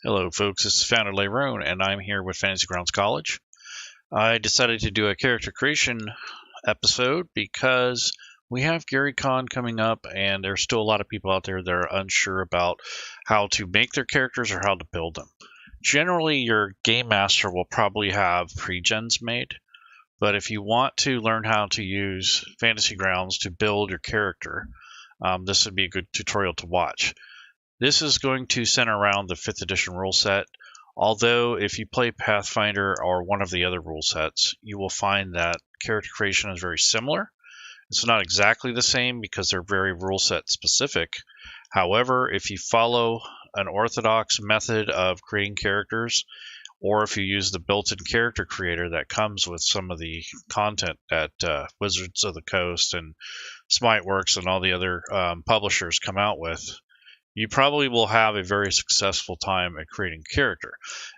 Hello folks, this is founder Laerun and I'm here with Fantasy Grounds College. I decided to do a character creation episode because we have GaryCon coming up and there's still a lot of people out there that are unsure about how to make their characters or how to build them. Generally, your game master will probably have pre-gens made, but if you want to learn how to use Fantasy Grounds to build your character, this would be a good tutorial to watch. This is going to center around the 5th edition rule set, although if you play Pathfinder or one of the other rule sets, you will find that character creation is very similar. It's not exactly the same because they're very rule set specific. However, if you follow an orthodox method of creating characters, or if you use the built-in character creator that comes with some of the content that Wizards of the Coast and Smiteworks and all the other publishers come out with, you probably will have a very successful time at creating character.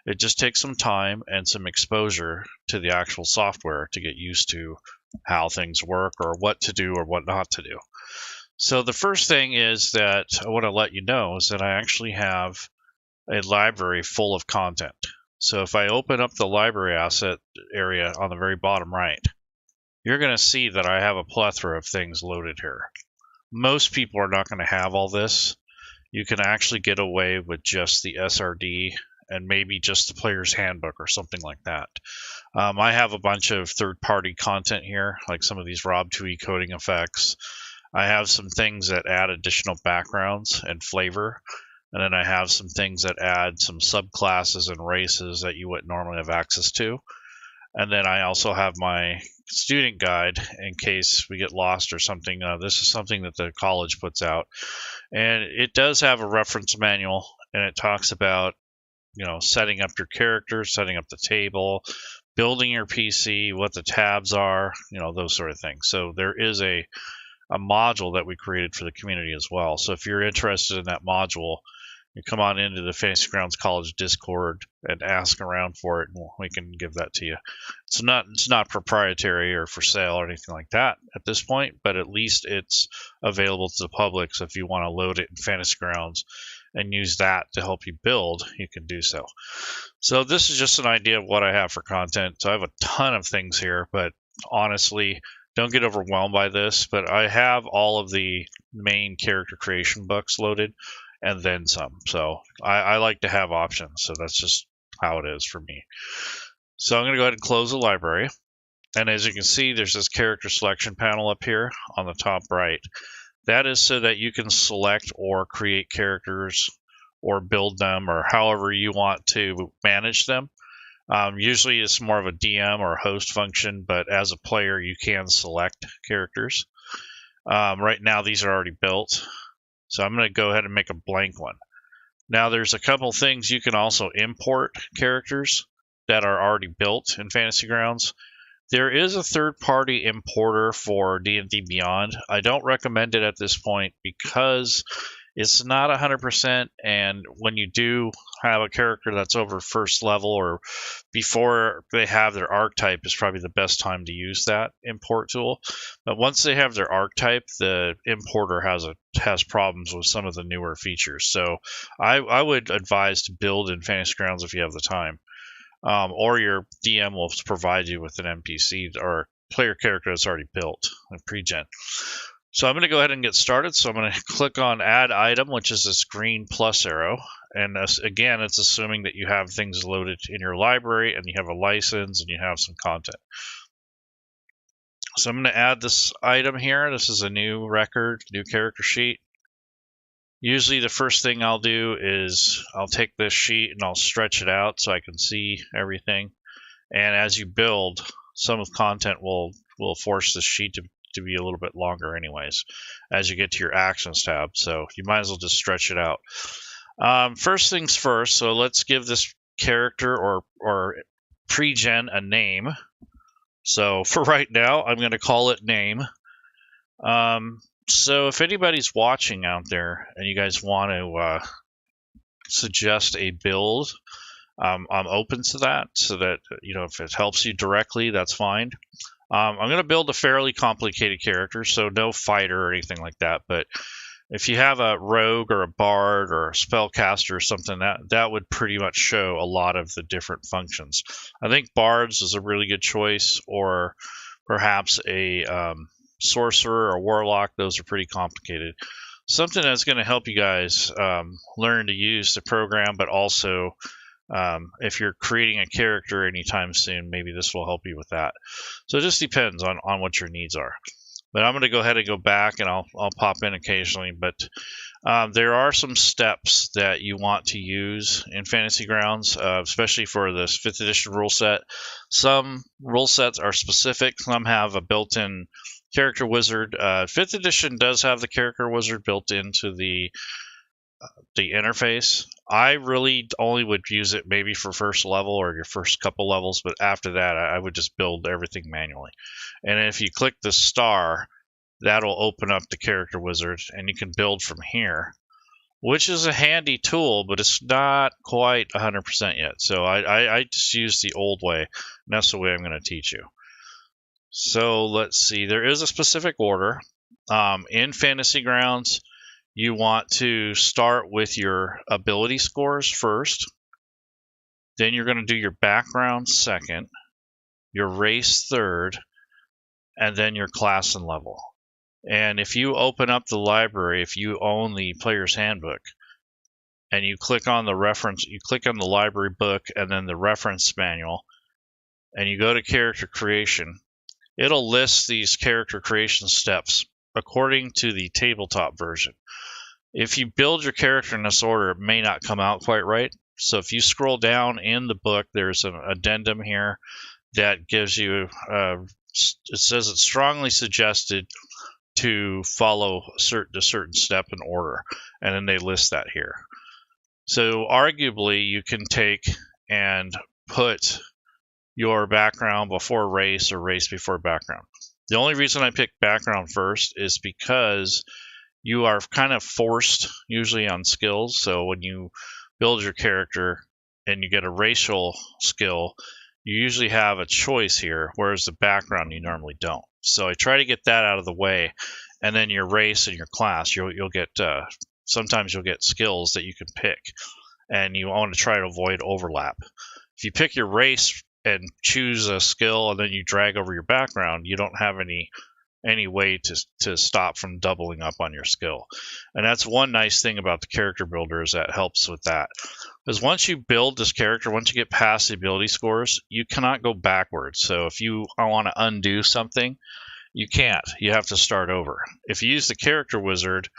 It just takes some time and some exposure to the actual software to get used to how things work or what to do or what not to do. So the first thing is that I want to let you know is that I actually have a library full of content. So if I open up the library asset area on the very bottom right, you're going to see that I have a plethora of things loaded here. Most people are not going to have all this. You can actually get away with just the SRD and maybe just the player's handbook or something like that. I have a bunch of third-party content here, like some of these Rob 2E coding effects. I have some things that add additional backgrounds and flavor, and then I have some things that add some subclasses and races that you wouldn't normally have access to. And then I also have my student guide in case we get lost or something. This is something that the college puts out. And it does have a reference manual, and it talks about, setting up your character, setting up the table, building your PC, what the tabs are, those sort of things. So there is a module that we created for the community as well. So if you're interested in that module, you come on into the Fantasy Grounds College Discord and ask around for it, and we can give that to you. It's not proprietary or for sale or anything like that at this point, but at least it's available to the public. So if you want to load it in Fantasy Grounds and use that to help you build, you can do so. So this is just an idea of what I have for content. So I have a ton of things here, but honestly, don't get overwhelmed by this. But I have all of the main character creation books loaded, and then some. So I like to have options. So that's just how it is for me. So I'm going to go ahead and close the library. And as you can see, there's this character selection panel up here on the top right. That is so that you can select or create characters or build them or however you want to manage them. Usually it's more of a DM or host function, but as a player, you can select characters. Right now, these are already built. So I'm going to go ahead and make a blank one. Now there's a couple things you can also import characters that are already built in Fantasy Grounds. There is a third-party importer for D&D Beyond. I don't recommend it at this point because it's not 100%, and when you do have a character that's over first level or before they have their archetype is probably the best time to use that import tool. But once they have their archetype, the importer has problems with some of the newer features. So I would advise to build in Fantasy Grounds if you have the time. Or your DM will provide you with an NPC or player character that's already built, a pre-gen. So I'm going to go ahead and get started. So I'm going to click on Add Item, which is this green plus arrow. And again, it's assuming that you have things loaded in your library and you have a license and you have some content. So I'm going to add this item here. This is a new record, new character sheet. Usually the first thing I'll do is I'll take this sheet and I'll stretch it out so I can see everything. And as you build, some of the content will force the sheet to be a little bit longer anyways as you get to your actions tab. So you might as well just stretch it out. First things first, so let's give this character or pre-gen a name. So for right now, I'm going to call it name. So if anybody's watching out there and you guys want to suggest a build, I'm open to that. So that, if it helps you directly, that's fine. I'm going to build a fairly complicated character, so no fighter or anything like that. But If you have a rogue or a bard or a spellcaster or something, that would pretty much show a lot of the different functions. I think bards is a really good choice, or perhaps a sorcerer or warlock. Those are pretty complicated. Something that's going to help you guys learn to use the program, but also if you're creating a character anytime soon, maybe this will help you with that. So it just depends on what your needs are. But I'm going to go ahead and go back, and I'll pop in occasionally. But there are some steps that you want to use in Fantasy Grounds, especially for this 5th edition rule set. Some rule sets are specific. Some have a built-in character wizard. 5th edition does have the character wizard built into the interface. I really only would use it maybe for first level or your first couple levels, but after that I would just build everything manually. And if you click the star, that'll open up the character wizard and you can build from here, which is a handy tool, but it's not quite 100% yet. So I just use the old way, and that's the way I'm going to teach you. So let's see, there is a specific order. In Fantasy Grounds, you want to start with your ability scores first. Then you're going to do your background second, your race third, and then your class and level. And if you open up the library, if you own the player's handbook, and you click on the reference, you click on the library book and then the reference manual, and you go to character creation, it'll list these character creation steps according to the tabletop version. If you build your character in this order, it may not come out quite right. So if you scroll down in the book, there's an addendum here that gives you, it says it's strongly suggested to follow a certain step in order, and then they list that here. So arguably, you can take and put your background before race or race before background. The only reason I picked background first is because you are kind of forced usually on skills. So when you build your character and you get a racial skill, you usually have a choice here, whereas the background you normally don't. So I try to get that out of the way, and then your race and your class, you'll get sometimes you'll get skills that you can pick, and you want to try to avoid overlap. If you pick your race and choose a skill and then you drag over your background, you don't have any way to stop from doubling up on your skill. And that's one nice thing about the character builder, is that helps with that. Because once you build this character, once you get past the ability scores, you cannot go backwards. So if you want to undo something, you can't. You have to start over. If you use the character wizard,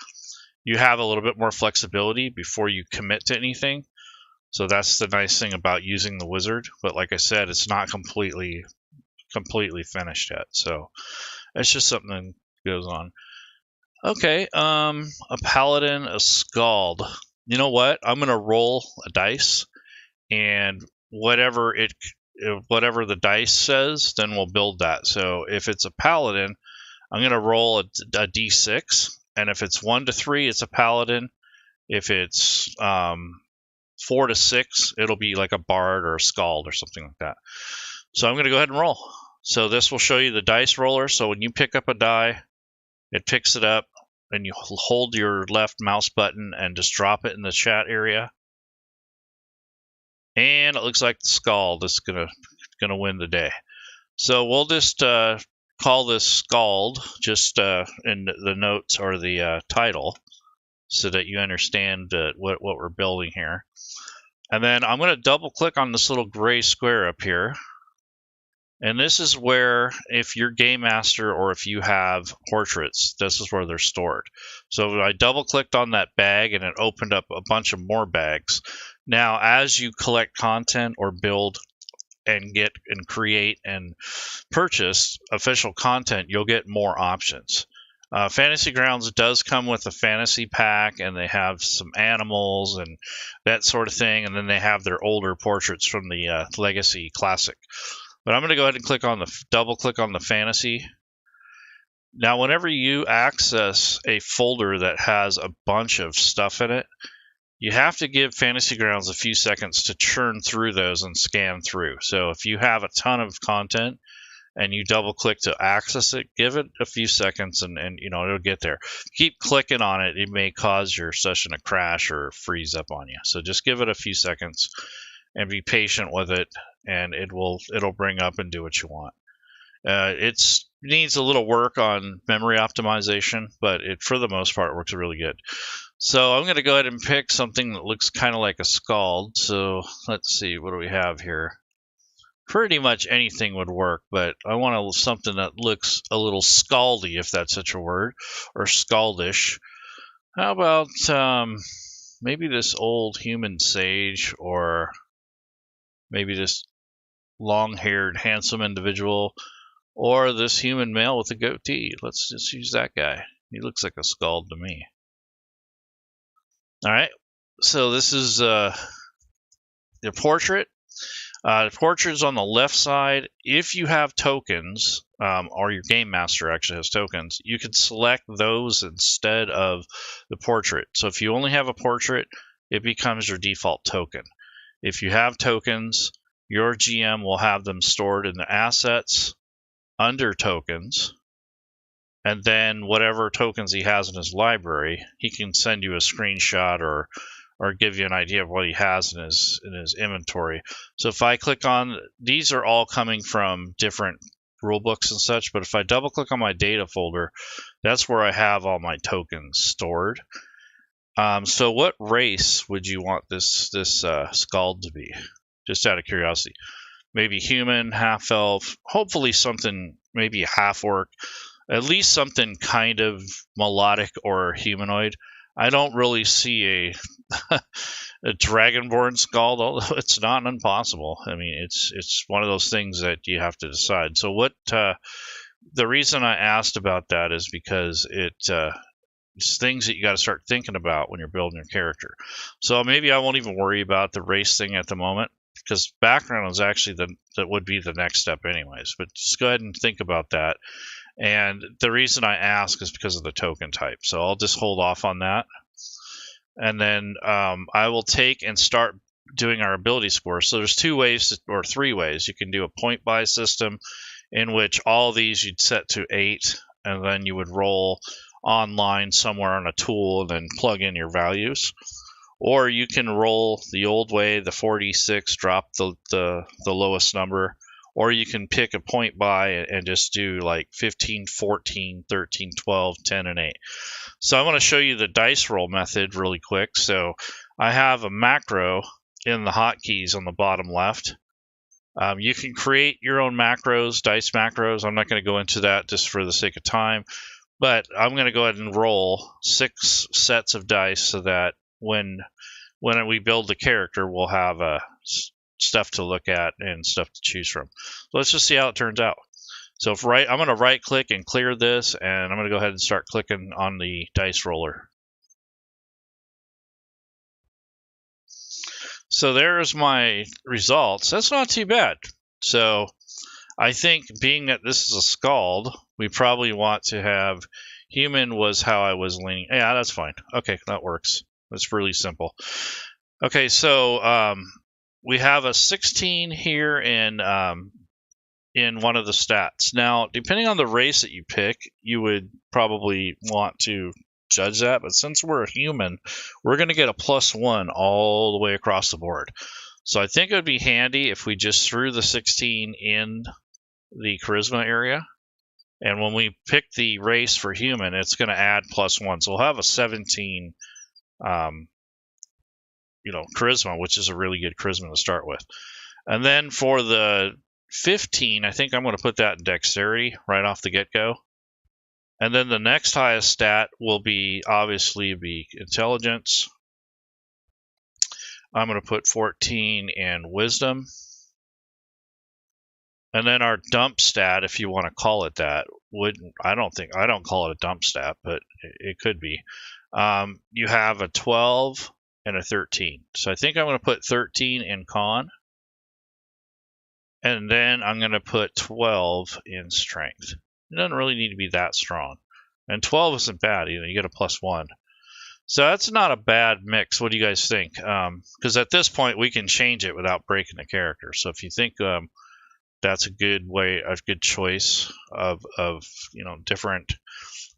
you have a little bit more flexibility before you commit to anything. So that's the nice thing about using the wizard. But like I said, it's not completely finished yet. So it's just something that goes on. Okay, a paladin, a scald. You know what? I'm gonna roll a dice, and whatever the dice says, then we'll build that. So if it's a paladin, I'm gonna roll a d6, and if it's 1 to 3, it's a paladin. If it's 4 to 6, it'll be like a bard or a scald or something like that. So I'm gonna go ahead and roll. So this will show you the dice roller. So when you pick up a die, it picks it up, and you hold your left mouse button and just drop it in the chat area. And it looks like the Scald is gonna win the day. So we'll just call this Scald just in the notes or the title, so that you understand what we're building here. And then I'm going to double click on this little gray square up here. And this is where, if you're Game Master or if you have portraits, this is where they're stored. So I double clicked on that bag and it opened up a bunch of more bags. Now, as you collect content or build and get and create and purchase official content, you'll get more options. Fantasy Grounds does come with a fantasy pack, and they have some animals and that sort of thing. And then they have their older portraits from the Legacy Classic. But I'm going to go ahead and double click on the fantasy. Now, whenever you access a folder that has a bunch of stuff in it, you have to give Fantasy Grounds a few seconds to churn through those and scan through. So if you have a ton of content, and you double click to access it, give it a few seconds and it'll get there. Keep clicking on it, it may cause your session to crash or freeze up on you. So just give it a few seconds and be patient with it, and it'll bring up and do what you want. It needs a little work on memory optimization, but for the most part, it works really good. So I'm going to go ahead and pick something that looks kind of like a scald. So let's see, what do we have here? Pretty much anything would work, but I want something that looks a little scaldy, if that's such a word, or scaldish. How about maybe this old human sage, or maybe this long-haired, handsome individual, or this human male with a goatee. Let's just use that guy. He looks like a scald to me. All right, so this is the portrait. The portrait is on the left side. If you have tokens, or your game master actually has tokens, you can select those instead of the portrait. So if you only have a portrait, it becomes your default token. If you have tokens, your GM will have them stored in the assets under tokens, and then whatever tokens he has in his library, he can send you a screenshot or give you an idea of what he has in his inventory. So if I click on, these are all coming from different rule books and such, but if I double click on my data folder, that's where I have all my tokens stored. So what race would you want this scald to be? Just out of curiosity. Maybe human, half elf, hopefully something, maybe half orc, at least something kind of melodic or humanoid. I don't really see a dragonborn scald, although it's not impossible. I mean, it's one of those things that you have to decide. So what the reason I asked about that is because it's things that you got to start thinking about when you're building your character. So maybe I won't even worry about the race thing at the moment, because background is actually that would be the next step anyways. But just go ahead and think about that. And the reason I ask is because of the token type. So I'll just hold off on that. And then I will take and start doing our ability score. So there's 2 ways or 3 ways. You can do a point buy system in which all these you'd set to 8, and then you would roll online somewhere on a tool and then plug in your values. Or you can roll the old way, the 46, drop the lowest number. Or you can pick a point buy and just do like 15, 14, 13, 12, 10, and 8. So I'm going to show you the dice roll method really quick. So I have a macro in the hotkeys on the bottom left. You can create your own macros, dice macros. I'm not going to go into that just for the sake of time. But I'm going to go ahead and roll 6 sets of dice so that when we build the character, we'll have stuff to look at and stuff to choose from. So let's just see how it turns out. So I'm going to right click and clear this, and I'm going to go ahead and start clicking on the dice roller. So there's my results. That's not too bad. So I think, being that this is a scald, we probably want to have human was how I was leaning. Yeah, that's fine. Okay, that works. That's really simple. Okay, so we have a 16 here in one of the stats. Now, depending on the race that you pick, you would probably want to judge that, but since we're a human, we're going to get a +1 all the way across the board. So I think it would be handy if we just threw the 16 in the charisma area, and when we pick the race for human, it's going to add +1. So we'll have a 17 charisma, which is a really good charisma to start with. And then for the 15, I think I'm going to put that in dexterity right off the get-go. And then the next highest stat will obviously be intelligence. I'm going to put 14 in wisdom. And then our dump stat, if you want to call it that, I don't call it a dump stat, but it could be. You have a 12 and a 13. So I think I'm going to put 13 in con. And then I'm going to put 12 in strength. It doesn't really need to be that strong. And 12 isn't bad. You get a +1. So that's not a bad mix. What do you guys think? Because at this point, we can change it without breaking the character. So if you think that's a good way, a good choice of different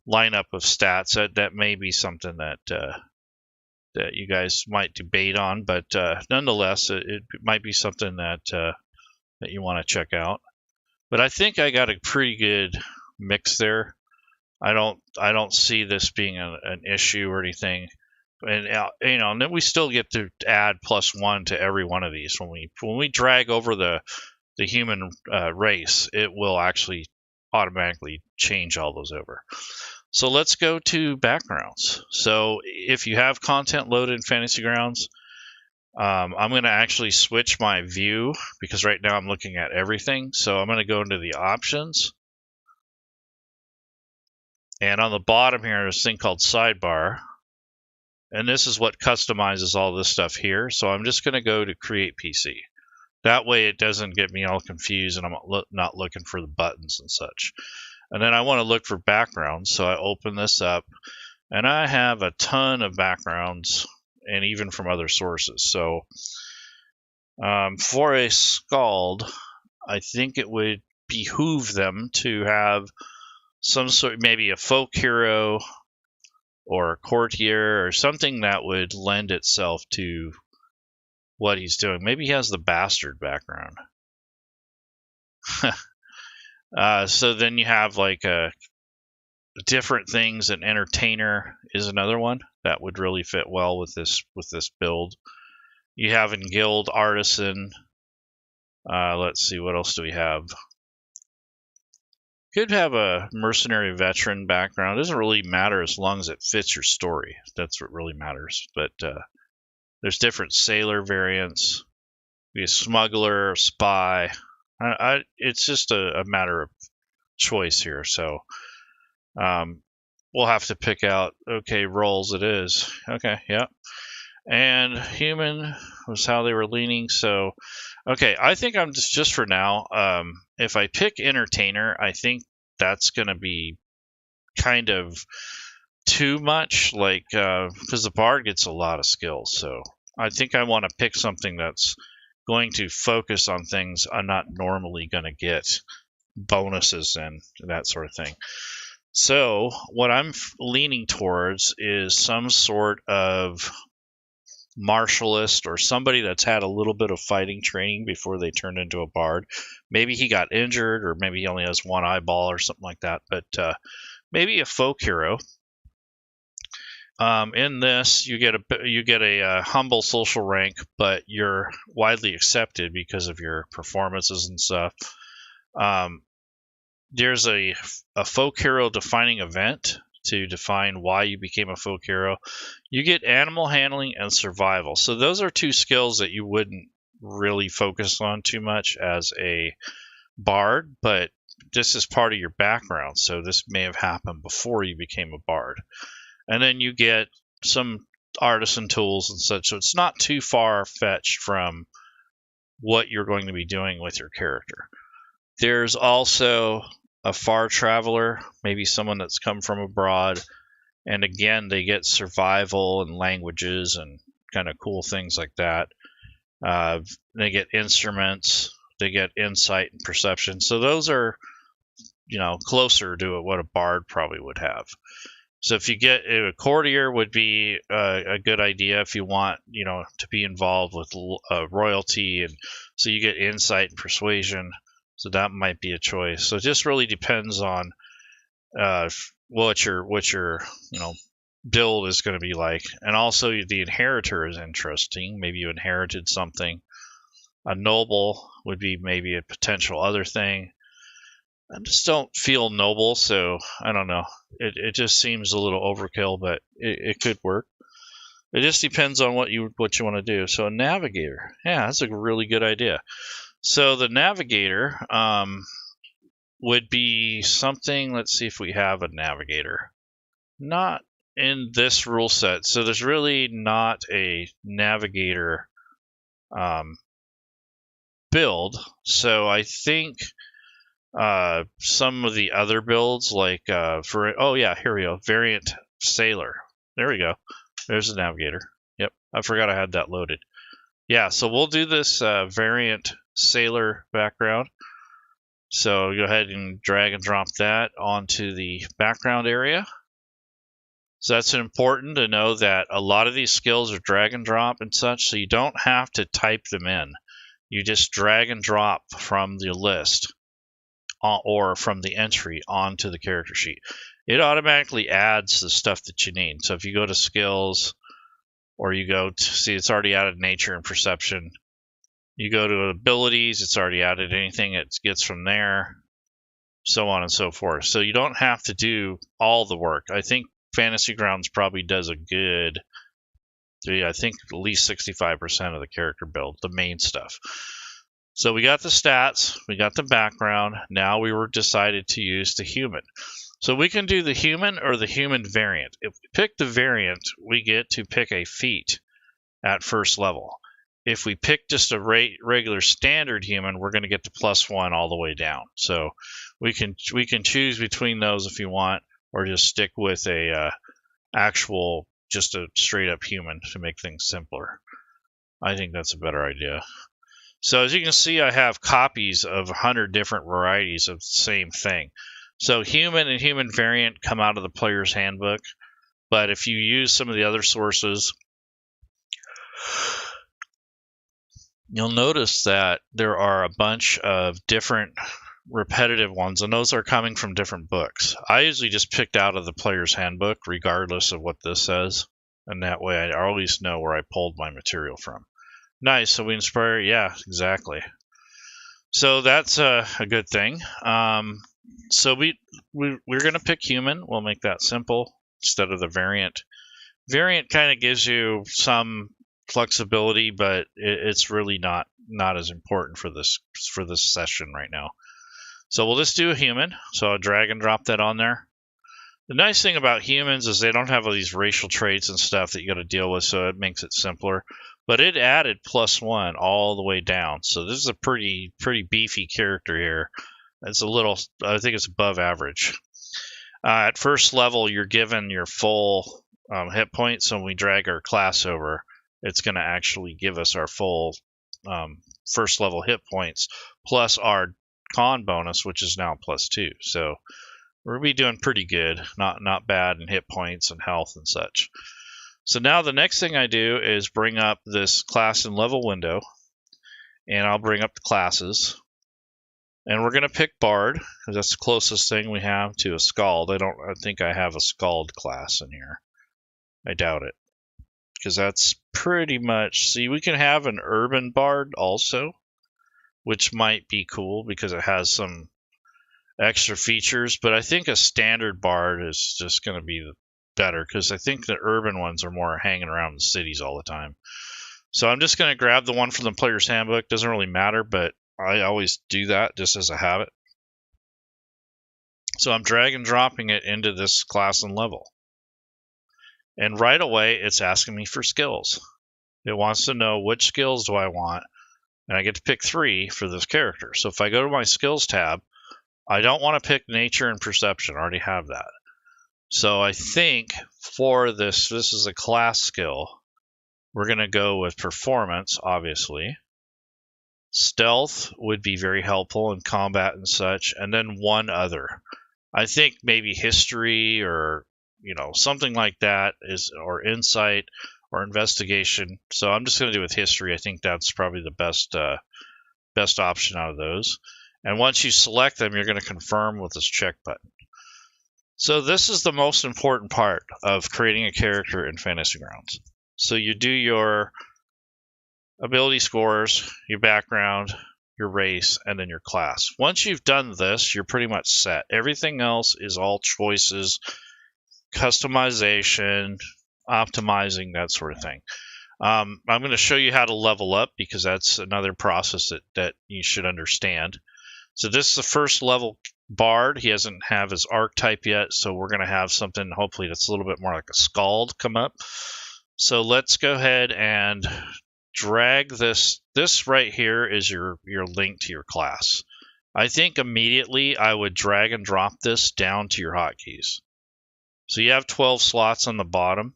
lineup of stats. That may be something that that you guys might debate on, but nonetheless, it might be something that that you want to check out. But I think I got a pretty good mix there. I don't see this being an issue or anything. And and then we still get to add +1 to every one of these. When we drag over the human race, it will actually automatically change all those over. So let's go to backgrounds. So if you have content loaded in Fantasy Grounds, I'm going to actually switch my view because right now I'm looking at everything. So I'm going to go into the options. And on the bottom here, there's a thing called sidebar. And this is what customizes all this stuff here. So I'm just going to go to create PC. That way it doesn't get me all confused and I'm not looking for the buttons and such. And then I want to look for backgrounds. So I open this up and I have a ton of backgrounds and even from other sources. So for a Scald, I think it would behoove them to have some sort, maybe a folk hero or a courtier or something that would lend itself to what he's doing. Maybe he has the bastard background. So then you have like different things. An entertainer is another one that would really fit well with this build. You have in guild artisan. Let's see, what else do we have? Could have a mercenary veteran background. It doesn't really matter as long as it fits your story. That's what really matters. But there's different sailor variants. Be a smuggler, a spy. It's just a matter of choice here. So we'll have to pick out, okay, roles it is. Okay, yeah. And human was how they were leaning. So, okay, I think I'm just for now, if I pick entertainer, I think that's going to be kind of too much, like, because the bard gets a lot of skills. So I think I want to pick something that's going to focus on things I'm not normally going to get bonuses and that sort of thing. So what I'm leaning towards is some sort of martialist or somebody that's had a little bit of fighting training before they turn into a bard. Maybe he got injured or maybe he only has one eyeball or something like that, but maybe a folk hero. In this, you get a humble social rank, but you're widely accepted because of your performances and stuff. There's a folk hero defining event to define why you became a folk hero. You get animal handling and survival. So those are two skills that you wouldn't really focus on too much as a bard, but this is part of your background. So this may have happened before you became a bard. And then you get some artisan tools and such. So it's not too far-fetched from what you're going to be doing with your character. There's also a far traveler, maybe someone that's come from abroad. And again, they get survival and languages and kind of cool things like that. They get instruments, they get insight and perception. So those are, closer to what a bard probably would have. So if you get a courtier would be a good idea if you want, to be involved with royalty, and so you get insight and persuasion. So that might be a choice. So it just really depends on what your build is going to be like. And also the inheritor is interesting. Maybe you inherited something. A noble would be maybe a potential other thing. I just don't feel noble, so I don't know. It just seems a little overkill, but it could work. It just depends on what you want to do. So a navigator, yeah, that's a really good idea. So the navigator would be something. Let's see if we have a navigator. Not in this rule set. So there's really not a navigator build. So I think some of the other builds, like here we go, variant sailor. There we go. There's the navigator. Yep, I forgot I had that loaded. Yeah, so we'll do this variant sailor background. So go ahead and drag and drop that onto the background area. So that's important to know that a lot of these skills are drag and drop and such, so you don't have to type them in. You just drag and drop from the list or from the entry onto the character sheet. It automatically adds the stuff that you need. So if you go to skills, or you go to see, it's already added nature and perception. You go to abilities, it's already added anything it gets from there, so on and so forth. So you don't have to do all the work. I think Fantasy Grounds probably does a good, I think at least 65% of the character build, the main stuff. So we got the stats, we got the background. Now we were decided to use the human. So we can do the human or the human variant. If we pick the variant, we get to pick a feat at first level. If we pick just a regular standard human, we're going to get to +1 all the way down. So we can choose between those if you want, or just stick with a actual, just a straight up human to make things simpler. I think that's a better idea. So as you can see, I have copies of 100 different varieties of the same thing. So human and human variant come out of the player's handbook, but if you use some of the other sources, you'll notice that there are a bunch of different repetitive ones, and those are coming from different books. I usually just picked out of the player's handbook, regardless of what this says, and that way I always know where I pulled my material from. Nice, so we inspire, yeah, exactly. So that's a good thing. So we're going to pick human. We'll make that simple instead of the variant. Variant kind of gives you some flexibility, but it's really not as important for this session right now. So we'll just do a human. So I'll drag and drop that on there. The nice thing about humans is they don't have all these racial traits and stuff that you got to deal with, so it makes it simpler. But it added +1 all the way down. So this is a pretty beefy character here. It's a little, I think it's above average. At first level, you're given your full hit points. So when we drag our class over, it's going to actually give us our full first level hit points plus our con bonus, which is now +2. So we're going to be doing pretty good, not bad in hit points and health and such. So now the next thing I do is bring up this class and level window, and I'll bring up the classes. And we're going to pick Bard, because that's the closest thing we have to a Scald. I think I have a Scald class in here. I doubt it, because that's pretty much, see, we can have an Urban Bard also, which might be cool because it has some extra features, but I think a standard Bard is just going to be better, because I think the urban ones are more hanging around the cities all the time. So I'm just going to grab the one from the player's handbook. Doesn't really matter, but I always do that just as a habit. So I'm drag and dropping it into this class and level. And right away, it's asking me for skills. It wants to know which skills do I want, and I get to pick 3 for this character. So if I go to my skills tab, I don't want to pick nature and perception. I already have that. So I think for this is a class skill. We're going to go with performance, obviously. Stealth would be very helpful in combat and such, and then one other. I think maybe history or something like that or insight or investigation. So I'm just going to do with history. I think that's probably the best option out of those. And once you select them, you're going to confirm with this check button. So this is the most important part of creating a character in Fantasy Grounds. So you do your ability scores, your background, your race, and then your class. Once you've done this, you're pretty much set. Everything else is all choices, customization, optimizing, that sort of thing. I'm going to show you how to level up, because that's another process that you should understand. So this is the first level Bard. He doesn't have his archetype yet, so we're going to have something hopefully that's a little bit more like a Scald come up. So let's go ahead and drag this. This right here is your link to your class. I think immediately I would drag and drop this down to your hotkeys. So you have 12 slots on the bottom,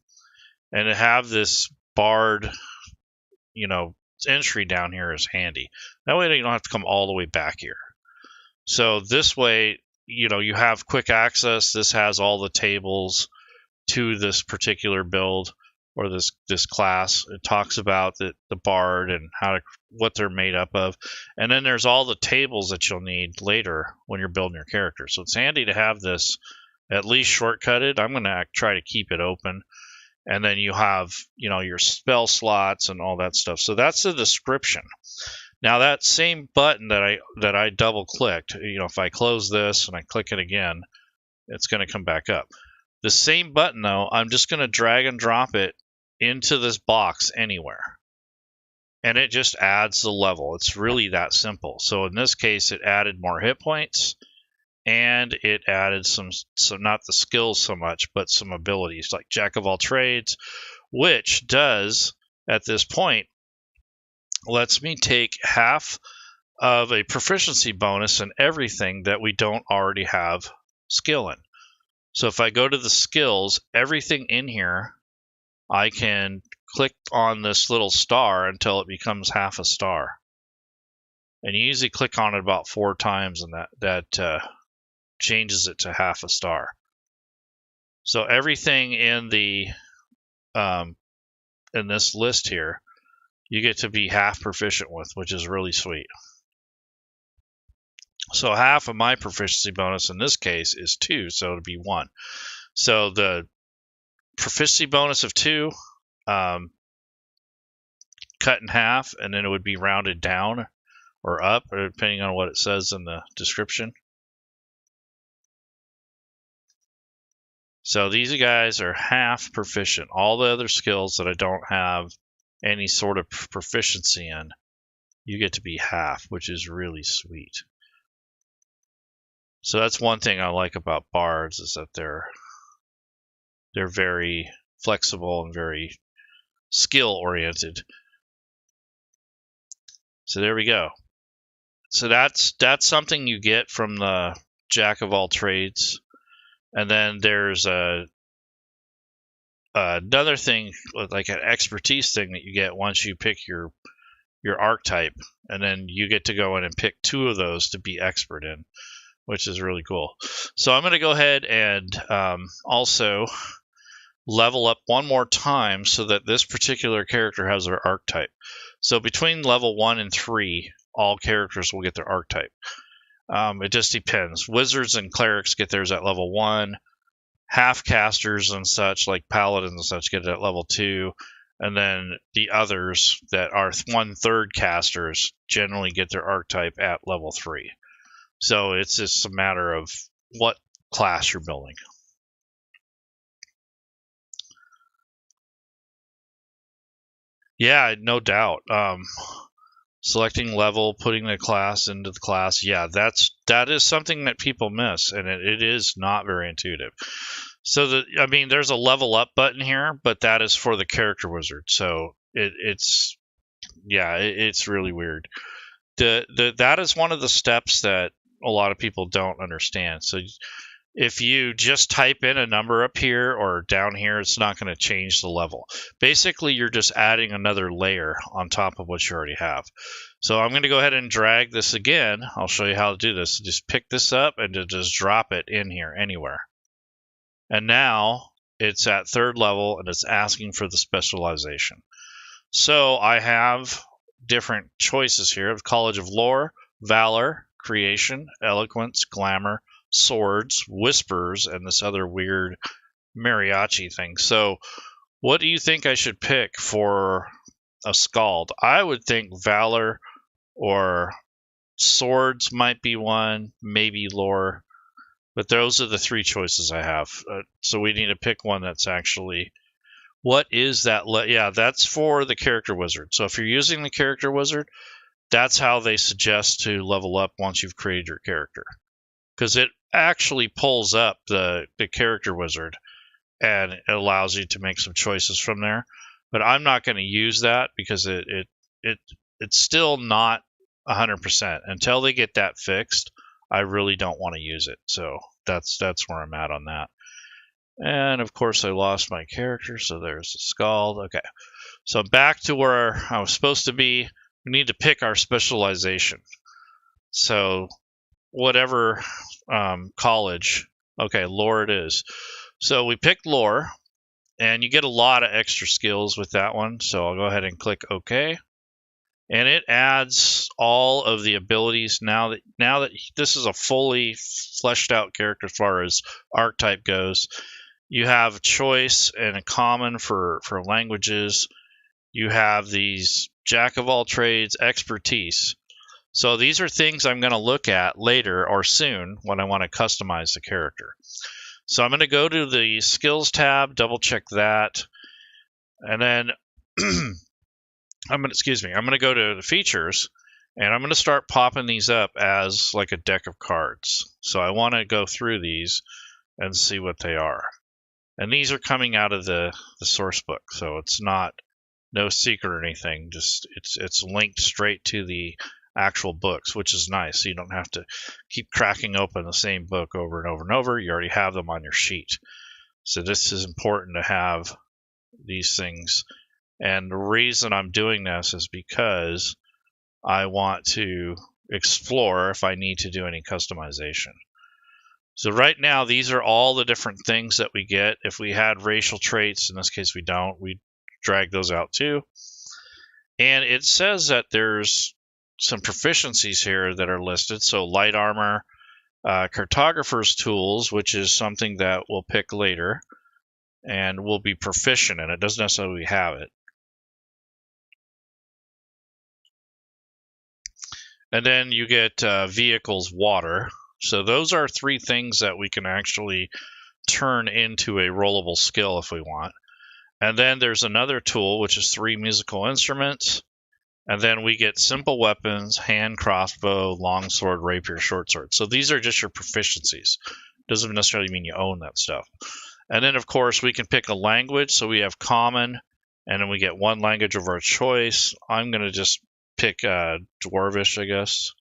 and to have this Bard, entry down here is handy. That way you don't have to come all the way back here. So this way, you have quick access. This has all the tables to this particular build or this class. It talks about the bard and what they're made up of, and then there's all the tables that you'll need later when you're building your character. So it's handy to have this at least shortcutted. I'm going to try to keep it open, and then you have your spell slots and all that stuff. So that's the description. Now that same button that I double clicked, if I close this and I click it again, it's going to come back up. The same button though, I'm just going to drag and drop it into this box anywhere, and it just adds the level. It's really that simple. So in this case, it added more hit points, and it added some not the skills so much, but some abilities like Jack of all trades, which does at this point lets me take half of a proficiency bonus in everything that we don't already have skill in. So if I go to the skills, everything in here, I can click on this little star until it becomes half a star. And you usually click on it about 4 times, and that changes it to half a star. So everything in the in this list here, you get to be half proficient with, which is really sweet. So half of my proficiency bonus in this case is 2, so it'll be 1. So the proficiency bonus of 2 cut in half, and then it would be rounded down or up, depending on what it says in the description. So these guys are half proficient. All the other skills that I don't have any sort of proficiency in, you get to be half, which is really sweet. So that's one thing I like about bards, is that they're very flexible and very skill oriented. So there we go. So that's something you get from the Jack of all trades. And then there's another thing, like an expertise thing that you get once you pick your archetype, and then you get to go in and pick 2 of those to be expert in, which is really cool. So I'm going to go ahead and also level up one more time so that this particular character has their archetype. So between level 1 and 3, all characters will get their archetype. It just depends. Wizards and clerics get theirs at level 1. Half casters and such, like paladins and such, get it at level 2. And then the others that are 1/3 casters generally get their archetype at level 3. So it's just a matter of what class you're building. Yeah, no doubt. Selecting level, putting the class into the class. Yeah, that is something that people miss, and it is not very intuitive. So there's a level up button here, but that is for the character wizard. So it's really weird. That is one of the steps that a lot of people don't understand. So if you just type in a number up here or down here, it's not going to change the level. Basically, you're just adding another layer on top of what you already have. So I'm going to go ahead and drag this again. I'll show you how to do this. Just pick this up and just drop it in here anywhere. And now it's at 3rd level, and it's asking for the specialization. So I have different choices here of College of Lore, Valor, Creation, Eloquence, Glamour, Swords, Whispers, and this other weird mariachi thing. So what do you think I should pick for a Scald? I would think Valor or Swords might be one, maybe Lore. But those are the 3 choices I have. So we need to pick one that's actually... What is that? Yeah, that's for the character wizard. So if you're using the character wizard, that's how they suggest to level up once you've created your character. Because it actually pulls up the character wizard, and it allows you to make some choices from there. But I'm not going to use that because it's still not 100%. Until they get that fixed, I really don't want to use it. So that's where I'm at on that. And of course I lost my character, so there's the Scald. Okay, so back to where I was supposed to be. We need to pick our specialization. So whatever college. Okay, lore it is. So we picked lore, and you get a lot of extra skills with that one. So I'll go ahead and click OK. And it adds all of the abilities now that this is a fully fleshed out character as far as archetype goes. You have a choice and a common for languages. You have these jack of all trades, expertise. So these are things I'm going to look at later or soon when I want to customize the character. So I'm going to go to the skills tab, double check that, and then I'm going to go to the features, and I'm going to start popping these up as like a deck of cards. So I want to go through these and see what they are. And these are coming out of the source book, so it's no secret or anything. Just it's linked straight to the actual books, which is nice. So you don't have to keep cracking open the same book over and over and over. You already have them on your sheet. So this is important to have these things. And the reason I'm doing this is because I want to explore if I need to do any customization. So right now, these are all the different things that we get. If we had racial traits, in this case we don't, we drag those out too. And it says that there's some proficiencies here that are listed. So light armor, cartographer's tools, which is something that we'll pick later and we'll be proficient in. It doesn't necessarily have it. And then you get vehicles, water. So those are 3 things that we can actually turn into a rollable skill if we want. And then there's another tool, which is 3 musical instruments. And then we get simple weapons, hand, crossbow, longsword, rapier, short sword. So these are just your proficiencies. Doesn't necessarily mean you own that stuff. And then, of course, we can pick a language. So we have common, and then we get 1 language of our choice. I'm going to just pick Dwarvish, I guess.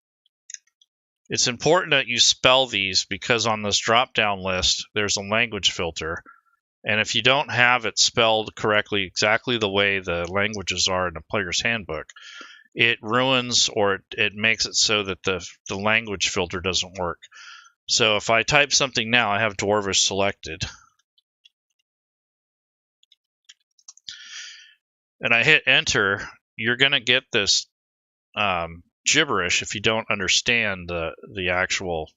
It's important that you spell these because on this drop-down list, there's a language filter. And if you don't have it spelled correctly, exactly the way the languages are in the player's handbook, it ruins or it makes it so that the language filter doesn't work. So if I type something now, I have Dwarvish selected. And I hit enter, you're going to get this gibberish if you don't understand the actual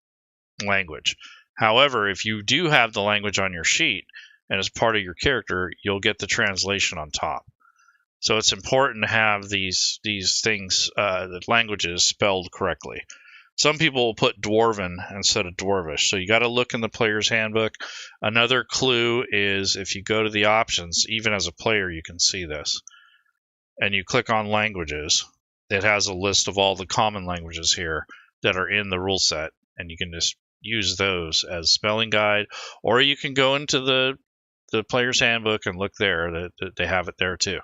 language. However, if you do have the language on your sheet and as part of your character, you'll get the translation on top. So it's important to have these things, the languages spelled correctly. Some people will put Dwarven instead of Dwarvish, so you got to look in the player's handbook. Another clue is if you go to the options, even as a player, you can see this, and you click on languages. It has a list of all the common languages here that are in the rule set, and you can just use those as spelling guide, or you can go into the player's handbook and look there. That they have it there too.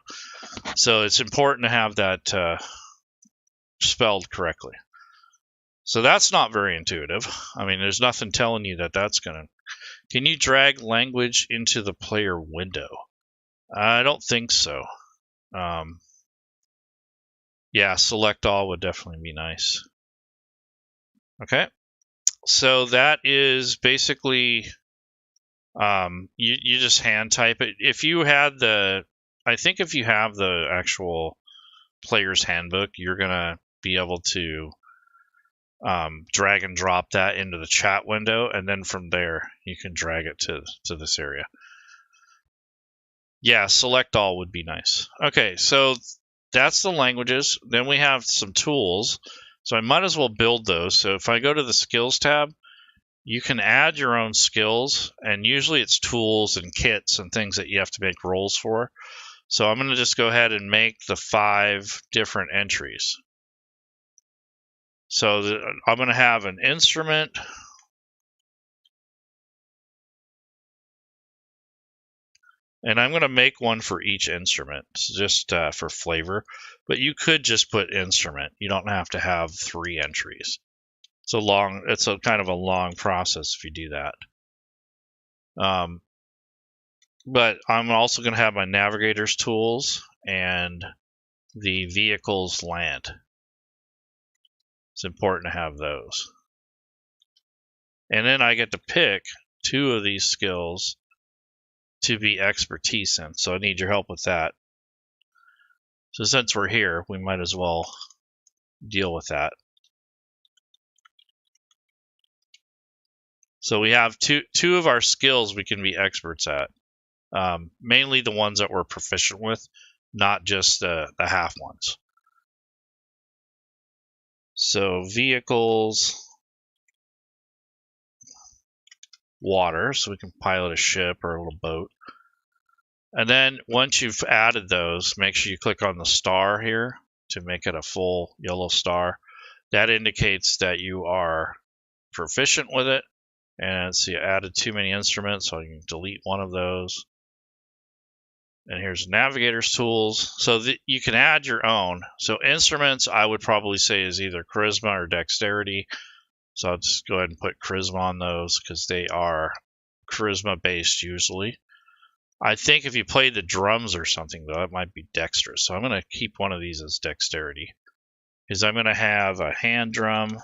So it's important to have that spelled correctly. So that's not very intuitive. I mean, there's nothing telling you that that's gonna. Can you drag language into the player window? I don't think so. Yeah, select all would definitely be nice. Okay, so that is basically you just hand type it. If you had I think if you have the actual player's handbook, you're gonna be able to drag and drop that into the chat window, and then from there you can drag it to this area. Yeah, select all would be nice. Okay, so that's the languages. Then we have some tools. So I might as well build those. So if I go to the skills tab, you can add your own skills, and usually it's tools and kits and things that you have to make rolls for. So I'm going to just go ahead and make the 5 different entries. So I'm going to have an instrument. And I'm going to make one for each instrument, just for flavor. But you could just put instrument. You don't have to have 3 entries. It's a kind of a long process if you do that. But I'm also going to have my navigator's tools and the vehicle's land. It's important to have those. And then I get to pick 2 of these skills to be expertise in. So I need your help with that. So since we're here, we might as well deal with that. So we have two of our skills we can be experts at. Mainly the ones that we're proficient with, not just the half ones. So vehicles, water, so we can pilot a ship or a little boat. And then once you've added those, make sure you click on the star here to make it a full yellow star. That indicates that you are proficient with it. And see, I added too many instruments, so I can delete one of those. And here's navigator's tools. So you can add your own. So instruments, I would probably say is either charisma or dexterity. So I'll just go ahead and put charisma on those because they are charisma based usually. I think if you play the drums or something, though, it might be dexterous. So I'm going to keep one of these as dexterity because I'm going to have a hand drum.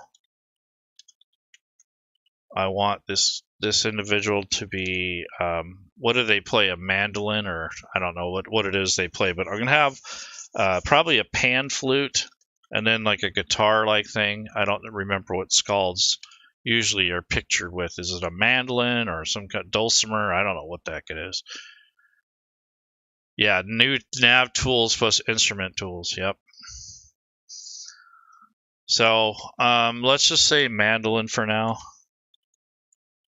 I want this individual to be, what do they play, a mandolin, or I don't know what it is they play, but I'm going to have probably a pan flute and then like a guitar-like thing. I don't remember what skalds usually are pictured with. Is it a mandolin or some kind of dulcimer? I don't know what the heck it is. Yeah, new nav tools plus instrument tools, yep. So let's just say mandolin for now.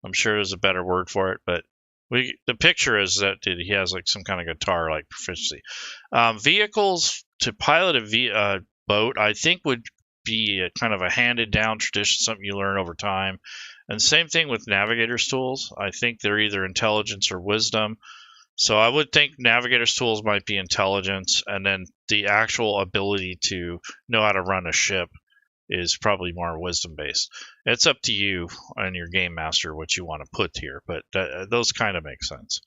I'm sure there's a better word for it, but the picture is that he has like some kind of guitar-like proficiency. Vehicles, to pilot a boat, I think would be a kind of a handed-down tradition, something you learn over time. And same thing with navigator's tools. I think they're either intelligence or wisdom. So I would think navigator's tools might be intelligence, and then the actual ability to know how to run a ship is probably more wisdom based. It's up to you and your game master what you want to put here, but those kind of make sense.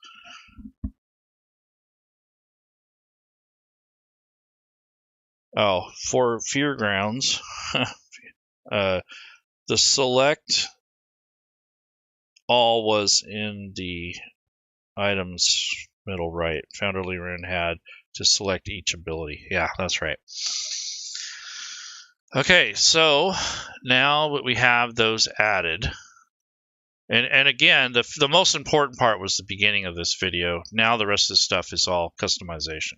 Oh, for Fear Grounds, the select all was in the items middle right. Founder Laerun had to select each ability. Yeah, that's right. Okay, so now that we have those added, and again, the most important part was the beginning of this video. Now the rest of the stuff is all customization.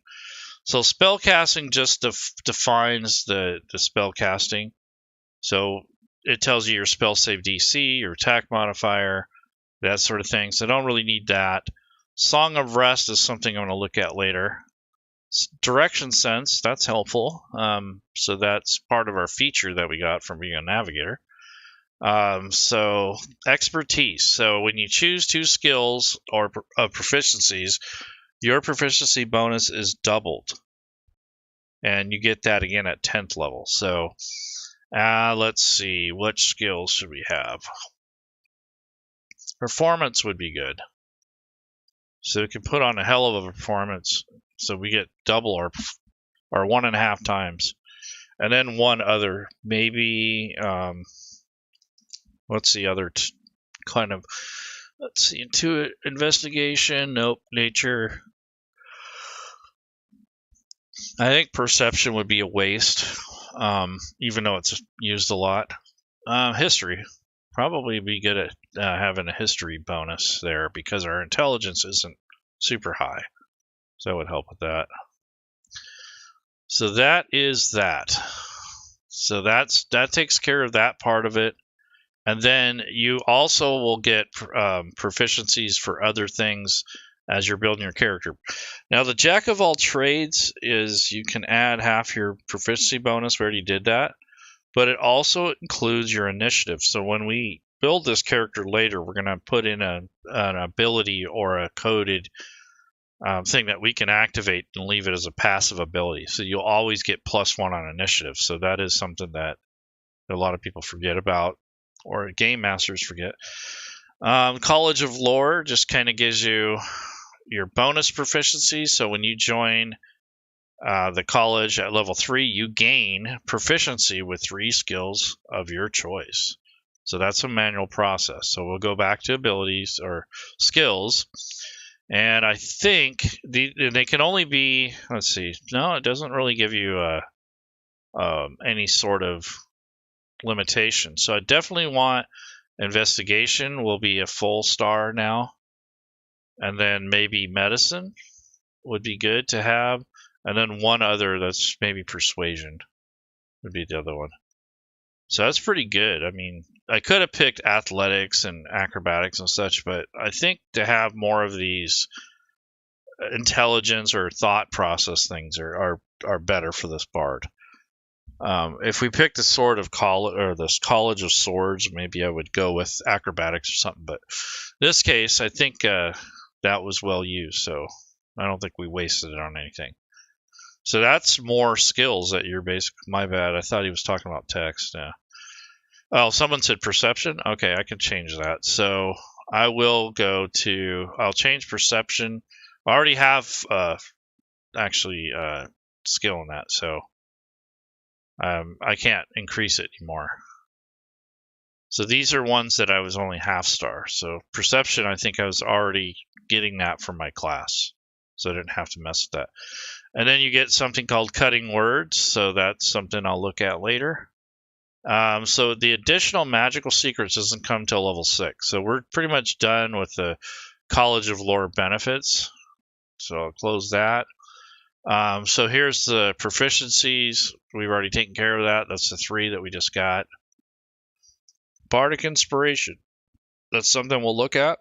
So spellcasting just defines the spell casting. So it tells you your spell save DC, your attack modifier, that sort of thing. So I don't really need that. Song of Rest is something I'm going to look at later. Direction sense, that's helpful. So that's part of our feature that we got from being a navigator. So expertise. So when you choose 2 skills or proficiencies, your proficiency bonus is doubled. And you get that again at 10th level. So let's see, which skills should we have? Performance would be good. So we can put on a hell of a performance. So we get double or 1.5 times. And then one other, maybe, what's the other kind of, let's see, into investigation, nope, nature. I think perception would be a waste, even though it's used a lot. History, probably be good at having a history bonus there because our intelligence isn't super high. So that would help with that. So that is that. So that takes care of that part of it. And then you also will get proficiencies for other things as you're building your character. Now the Jack of all trades is you can add half your proficiency bonus. We already did that. But it also includes your initiative. So when we build this character later, we're going to put in an ability or a coded thing that we can activate and leave it as a passive ability. So you'll always get +1 on initiative. So that is something that a lot of people forget about, or game masters forget. College of Lore just kind of gives you your bonus proficiency. So when you join the college at level 3, you gain proficiency with 3 skills of your choice. So that's a manual process. So we'll go back to abilities or skills. And I think they can only be, let's see, no, it doesn't really give you any sort of limitation. So I definitely want investigation will be a full star now. And then maybe medicine would be good to have. And then one other that's maybe persuasion would be the other one. So that's pretty good. I mean, I could have picked athletics and acrobatics and such, but I think to have more of these intelligence or thought process things are better for this bard. If we picked the sword of college or this college of swords, maybe I would go with acrobatics or something. But in this case, I think that was well used, so I don't think we wasted it on anything. So that's more skills that you're basic. My bad. I thought he was talking about text. Yeah. Oh, someone said perception. Okay, I can change that. So I will go to. I'll change perception. I already have skill in that, so I can't increase it anymore. So these are ones that I was only half star. So perception, I think I was already getting that from my class, so I didn't have to mess with that. And then you get something called cutting words, so that's something I'll look at later. So the additional magical secrets doesn't come till level 6. So we're pretty much done with the College of Lore benefits. So I'll close that. So here's the proficiencies. We've already taken care of that. That's the 3 that we just got. Bardic Inspiration. That's something we'll look at.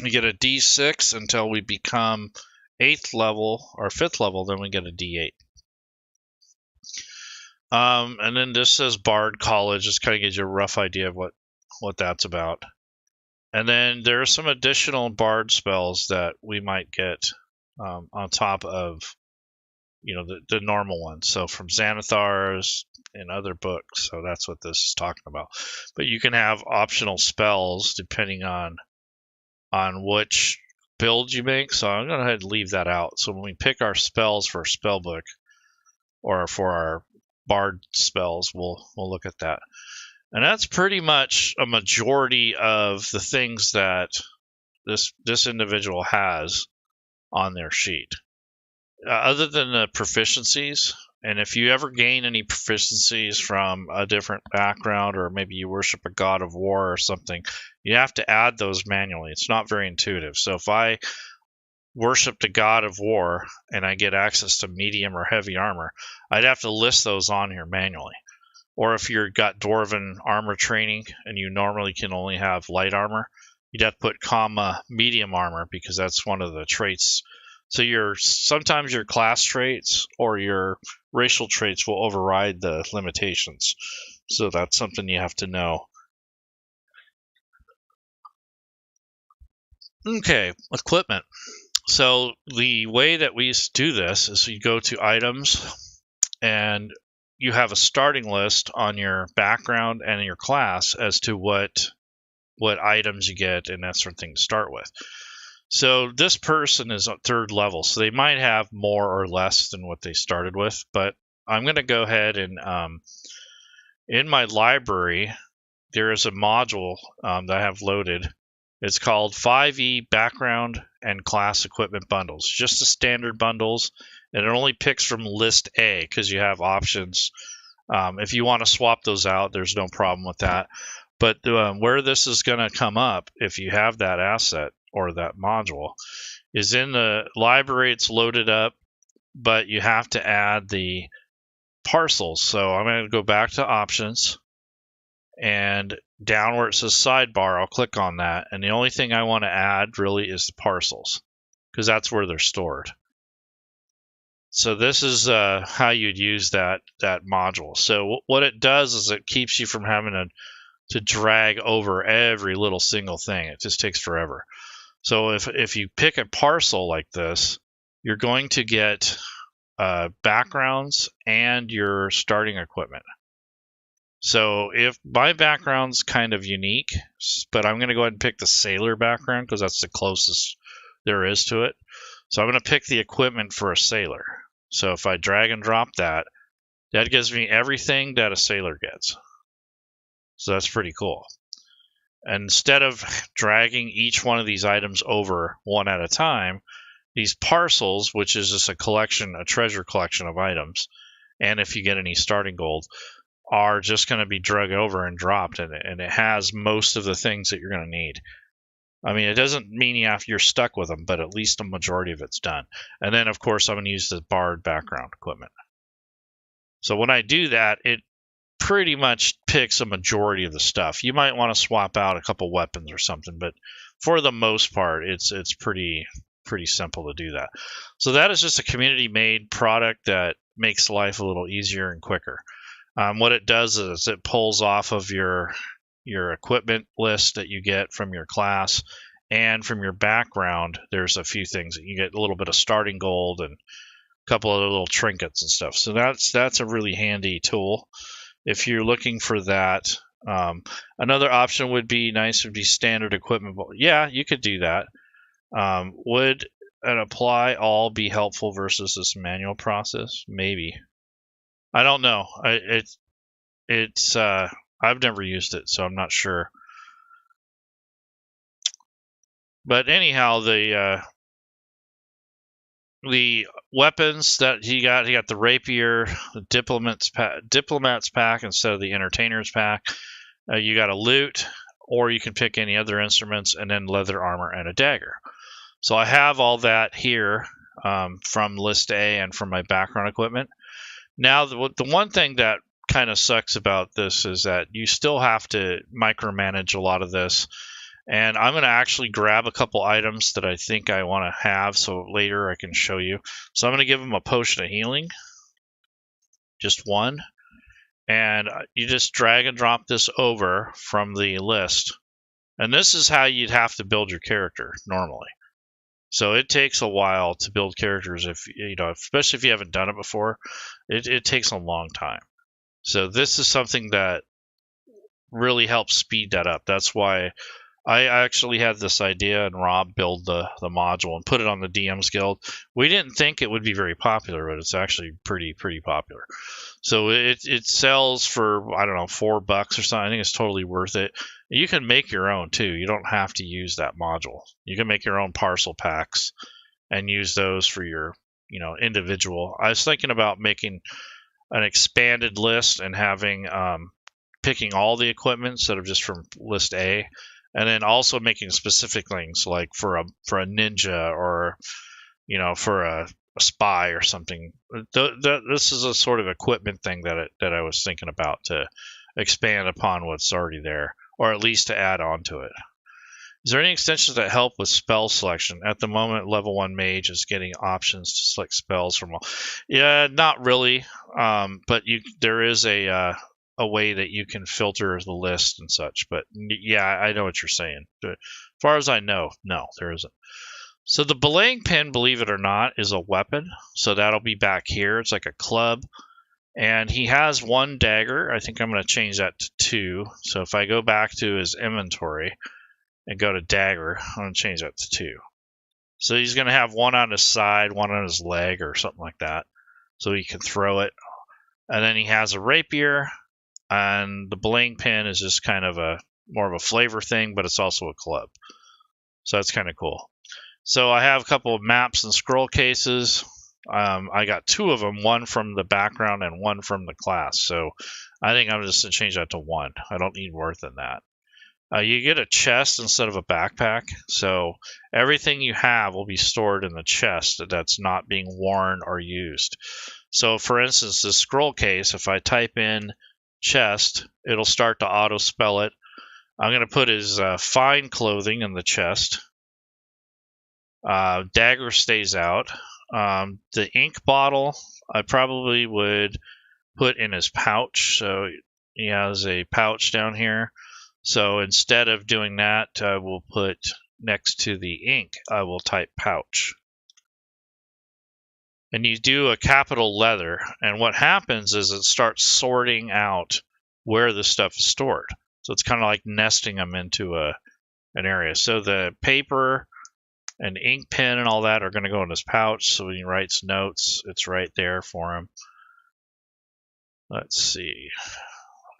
We get a D6 until we become 8th level or 5th level, then we get a D8. And then this says Bard College. Just kind of gives you a rough idea of what that's about. And then there are some additional Bard spells that we might get on top of, the normal ones. So from Xanathar's and other books. So that's what this is talking about. But you can have optional spells depending on which build you make. So I'm going to go ahead and leave that out. So when we pick our spells for our spell book or for our Bard spells, we'll look at that. And that's pretty much a majority of the things that this individual has on their sheet. Other than the proficiencies, and if you ever gain any proficiencies from a different background, or maybe you worship a god of war or something, you have to add those manually. It's not very intuitive. So if I worship the god of war and I get access to medium or heavy armor, I'd have to list those on here manually. Or if you've got dwarven armor training and you normally can only have light armor, you'd have to put comma medium armor because that's one of the traits. So sometimes your class traits or your racial traits will override the limitations. So that's something you have to know. Okay, equipment. So the way that we do this is you go to items and you have a starting list on your background and your class as to what items you get and that sort of thing to start with. So this person is at 3rd level, so they might have more or less than what they started with, but I'm going to go ahead and in my library, there is a module that I have loaded. It's called 5e Background and Class Equipment Bundles, just the standard bundles, and it only picks from list A because you have options. If you want to swap those out, there's no problem with that. But where this is going to come up, if you have that asset or that module, is in the library. It's loaded up, but you have to add the parcels. So I'm going to go back to options, and down where it says sidebar, I'll click on that. And the only thing I want to add really is the parcels because that's where they're stored. So this is how you'd use that module. So what it does is it keeps you from having to drag over every little single thing. It just takes forever. So if you pick a parcel like this, you're going to get backgrounds and your starting equipment. So if my background's kind of unique, but I'm going to go ahead and pick the sailor background because that's the closest there is to it. So I'm going to pick the equipment for a sailor. So if I drag and drop that gives me everything that a sailor gets. So that's pretty cool. And instead of dragging each one of these items over one at a time, these parcels, which is just a collection, a treasure collection of items, and if you get any starting gold, are just going to be dragged over and dropped, and it has most of the things that you're going to need. I mean, it doesn't mean you're stuck with them, but at least a majority of it's done. And then, of course, I'm going to use the barred background equipment. So when I do that, it pretty much picks a majority of the stuff. You might want to swap out a couple weapons or something, but for the most part, it's pretty simple to do that. So that is just a community-made product that makes life a little easier and quicker. What it does is it pulls off of your equipment list that you get from your class, and from your background, there's a few things that you get a little bit of starting gold and a couple of little trinkets and stuff. So that's a really handy tool if you're looking for that. Another option would be standard equipment. Yeah, you could do that. Would an apply all be helpful versus this manual process? Maybe. I don't know. I've never used it, so I'm not sure. But anyhow, the weapons that he got the rapier, the diplomats pack instead of the entertainers pack. You got a loot, or you can pick any other instruments, and then leather armor and a dagger. So I have all that here from list A and from my background equipment. Now, the one thing that kind of sucks about this is that you still have to micromanage a lot of this. And I'm going to actually grab a couple items that I think I want to have, so later I can show you. So I'm going to give them a potion of healing, just one. And you just drag and drop this over from the list. And this is how you'd have to build your character normally. So it takes a while to build characters, especially if you haven't done it before. It takes a long time. So this is something that really helps speed that up. That's why I actually had this idea, and Rob built the module and put it on the DM's Guild. We didn't think it would be very popular, but it's actually pretty popular. So it sells for, I don't know, $4 or something. I think it's totally worth it. You can make your own too. You don't have to use that module. You can make your own parcel packs and use those for your, individual. I was thinking about making an expanded list and having picking all the equipment instead of just from list A. And then also making specific things like for a ninja, or for a spy or something. This is a sort of equipment thing that I was thinking about to expand upon what's already there, or at least to add on to it. Is there any extensions that help with spell selection? At the moment, level 1 mage is getting options to select spells from all. Yeah, not really. But there is a way that you can filter the list and such. But yeah, I know what you're saying. But as far as I know, no, there isn't. So the belaying pin, believe it or not, is a weapon. So that'll be back here. It's like a club. And he has one dagger. I think I'm going to change that to 2. So if I go back to his inventory and go to dagger, I'm going to change that to 2. So he's going to have one on his side, one on his leg, or something like that, so he can throw it. And then he has a rapier, and the belaying pin is just kind of more of a flavor thing, but it's also a club. So that's kind of cool. So I have a couple of maps and scroll cases. I got 2 of them, one from the background and one from the class. So I think I'm just going to change that to 1. I don't need more than that. You get a chest instead of a backpack. So everything you have will be stored in the chest that's not being worn or used. So for instance, this scroll case, if I type in chest, it'll start to auto spell it. I'm going to put his fine clothing in the chest. Dagger stays out. The ink bottle, I probably would put in his pouch. So he has a pouch down here. So instead of doing that, I will put next to the ink, I will type pouch. And you do a capital letter, and what happens is it starts sorting out where the stuff is stored. So it's kind of like nesting them into an area. So the paper and ink pen and all that are going to go in his pouch. So when he writes notes, it's right there for him. Let's see.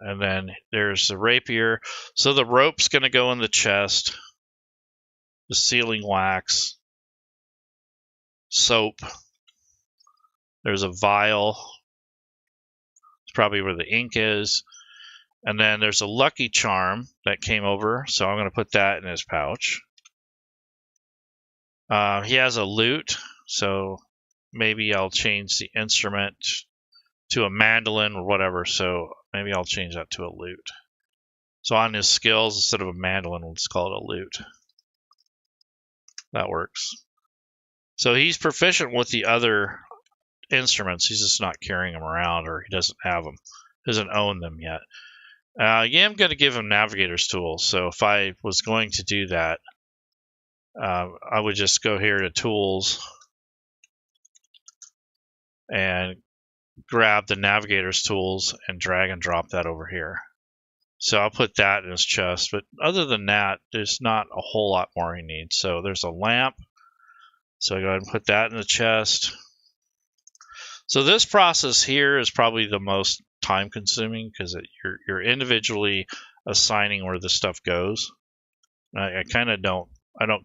And then there's the rapier. So the rope's going to go in the chest. The sealing wax. Soap. There's a vial. It's probably where the ink is. And then there's a lucky charm that came over. So I'm going to put that in his pouch. He has a lute. So maybe I'll change the instrument to a mandolin or whatever. So maybe I'll change that to a lute. So on his skills, instead of a mandolin, let's call it a lute. That works. So he's proficient with the other instruments. He's just not carrying them around, or he doesn't have them. Doesn't own them yet. Yeah, I'm going to give him navigator's tools. So if I was going to do that, I would just go here to tools and grab the navigator's tools and drag and drop that over here. So I'll put that in his chest. But other than that, there's not a whole lot more he needs. So there's a lamp. So I go ahead and put that in the chest. So this process here is probably the most time consuming because you're individually assigning where the stuff goes. I kind of don't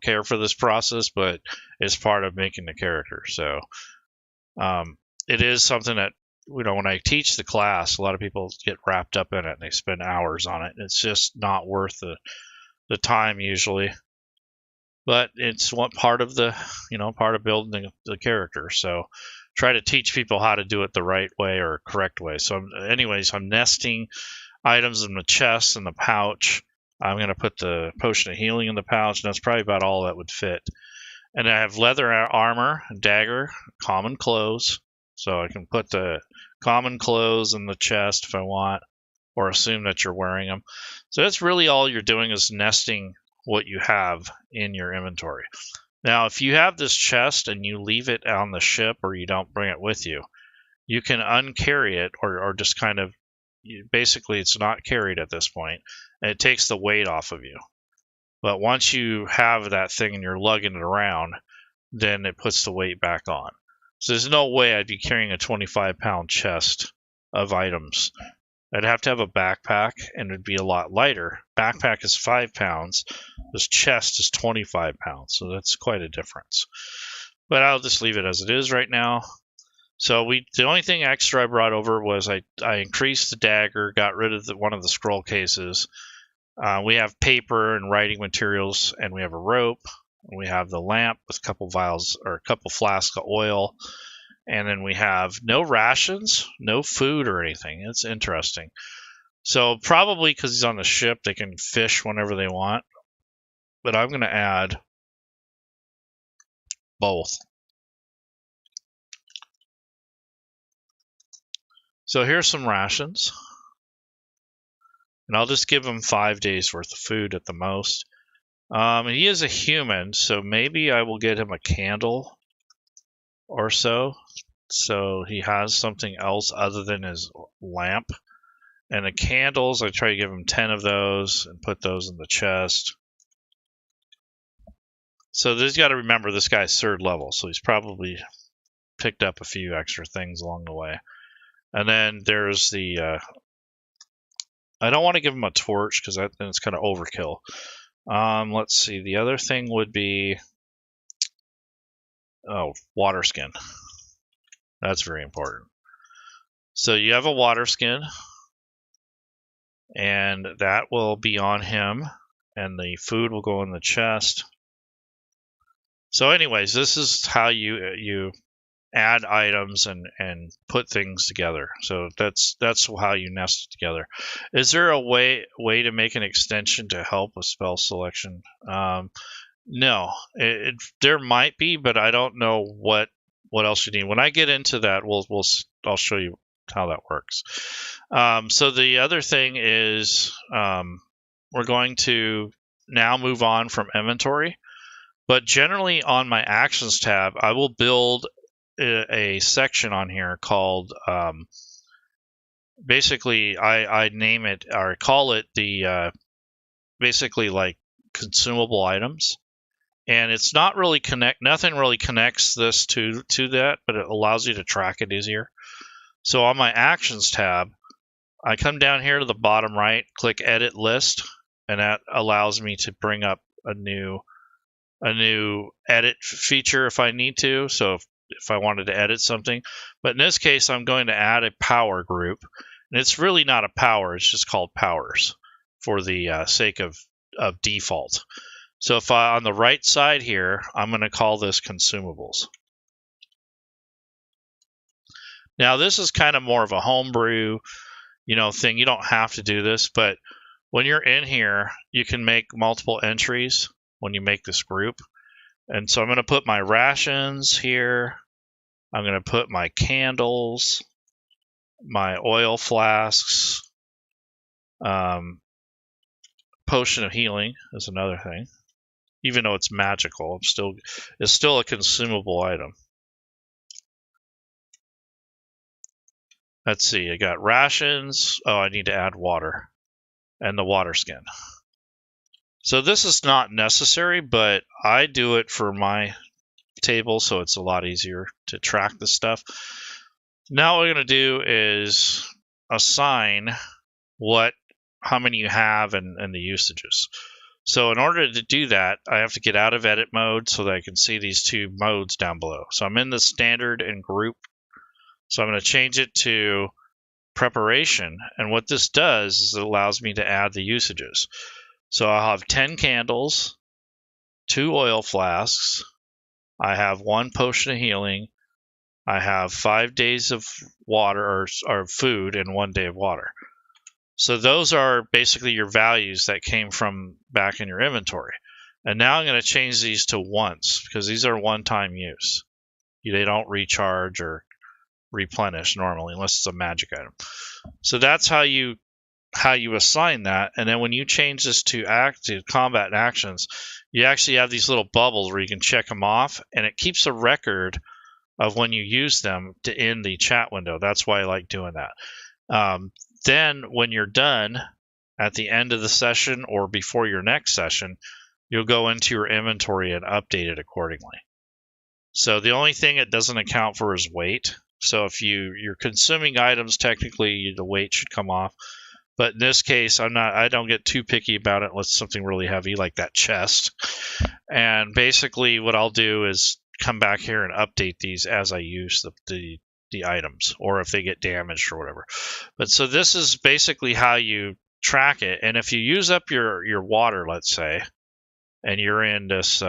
care for this process, but it's part of making the character. So it is something that, when I teach the class, a lot of people get wrapped up in it and they spend hours on it. It's just not worth the time usually. But it's one part of part of building the character. So try to teach people how to do it the right way or correct way. So anyways, I'm nesting items in the chest and the pouch. I'm going to put the potion of healing in the pouch, and that's probably about all that would fit. And I have leather armor, dagger, common clothes. So I can put the common clothes in the chest if I want, or assume that you're wearing them. So that's really all you're doing, is nesting what you have in your inventory. Now, if you have this chest and you leave it on the ship or you don't bring it with you, you can uncarry it or just kind of, basically it's not carried at this point, and it takes the weight off of you. But once you have that thing and you're lugging it around, then it puts the weight back on. So there's no way I'd be carrying a 25-pound chest of items. I'd have to have a backpack, and it'd be a lot lighter. Backpack is 5 pounds. This chest is 25 pounds, so that's quite a difference. But I'll just leave it as it is right now. So the only thing extra I brought over was I increased the dagger, got rid of one of the scroll cases. We have paper and writing materials, and we have a rope. We have the lamp with a couple vials or a couple flasks of oil. And then we have no rations, no food or anything. It's interesting. So probably because he's on the ship, they can fish whenever they want. But I'm going to add both. So here's some rations. And I'll just give him 5 days worth of food at the most. He is a human, so maybe I will get him a candle or so he has something else other than his lamp. And the candles, I try to give him 10 of those and put those in the chest. So you got to remember, this guy's 3rd level, so he's probably picked up a few extra things along the way. And then there's the I don't want to give him a torch because then it's kind of overkill. Let's see, the other thing would be water skin. That's very important. So you have a water skin, and that will be on him, and the food will go in the chest. So anyways, this is how you add items and put things together. So that's how you nest it together. Is there a way to make an extension to help with spell selection? No, there might be, but I don't know what else you need. When I get into that, I'll show you how that works. So the other thing is we're going to now move on from inventory, but generally on my actions tab, I will build a section on here called basically I name it or call it the basically like consumable items. And it's not really nothing really connects this to that, but it allows you to track it easier. So on my actions tab, I come down here to the bottom right, click Edit List, and that allows me to bring up a new edit feature if I need to. So if I wanted to edit something, but in this case, I'm going to add a power group, and it's really not a power; it's just called powers for the sake of default. So if on the right side here, I'm going to call this consumables. Now this is kind of more of a homebrew, thing. You don't have to do this, but when you're in here, you can make multiple entries when you make this group. And so I'm going to put my rations here. I'm going to put my candles, my oil flasks, potion of healing is another thing. Even though it's magical, it's still a consumable item. Let's see, I got rations. Oh, I need to add water and the water skin. So this is not necessary, but I do it for my table, so it's a lot easier to track this stuff. Now what we're going to do is assign how many you have and the usages. So in order to do that, I have to get out of edit mode so that I can see these two modes down below. So I'm in the standard and group. So I'm going to change it to preparation. And what this does is it allows me to add the usages. So I'll have 10 candles, 2 oil flasks. I have 1 potion of healing. I have 5 days of water or food and 1 day of water. So those are basically your values that came from back in your inventory. And now I'm going to change these to once because these are one-time use. They don't recharge or replenish normally unless it's a magic item. So that's how you assign that. And then when you change this to combat and actions, you actually have these little bubbles where you can check them off, and it keeps a record of when you use them to end the chat window. That's why I like doing that. Then when you're done at the end of the session or before your next session, you'll go into your inventory and update it accordingly. So the only thing it doesn't account for is weight. So if you're consuming items, technically the weight should come off. But in this case, I don't get too picky about it unless it's something really heavy like that chest. And basically what I'll do is come back here and update these as I use the items, or if they get damaged or whatever. But so this is basically how you track it. And if you use up your water, let's say, and you're in this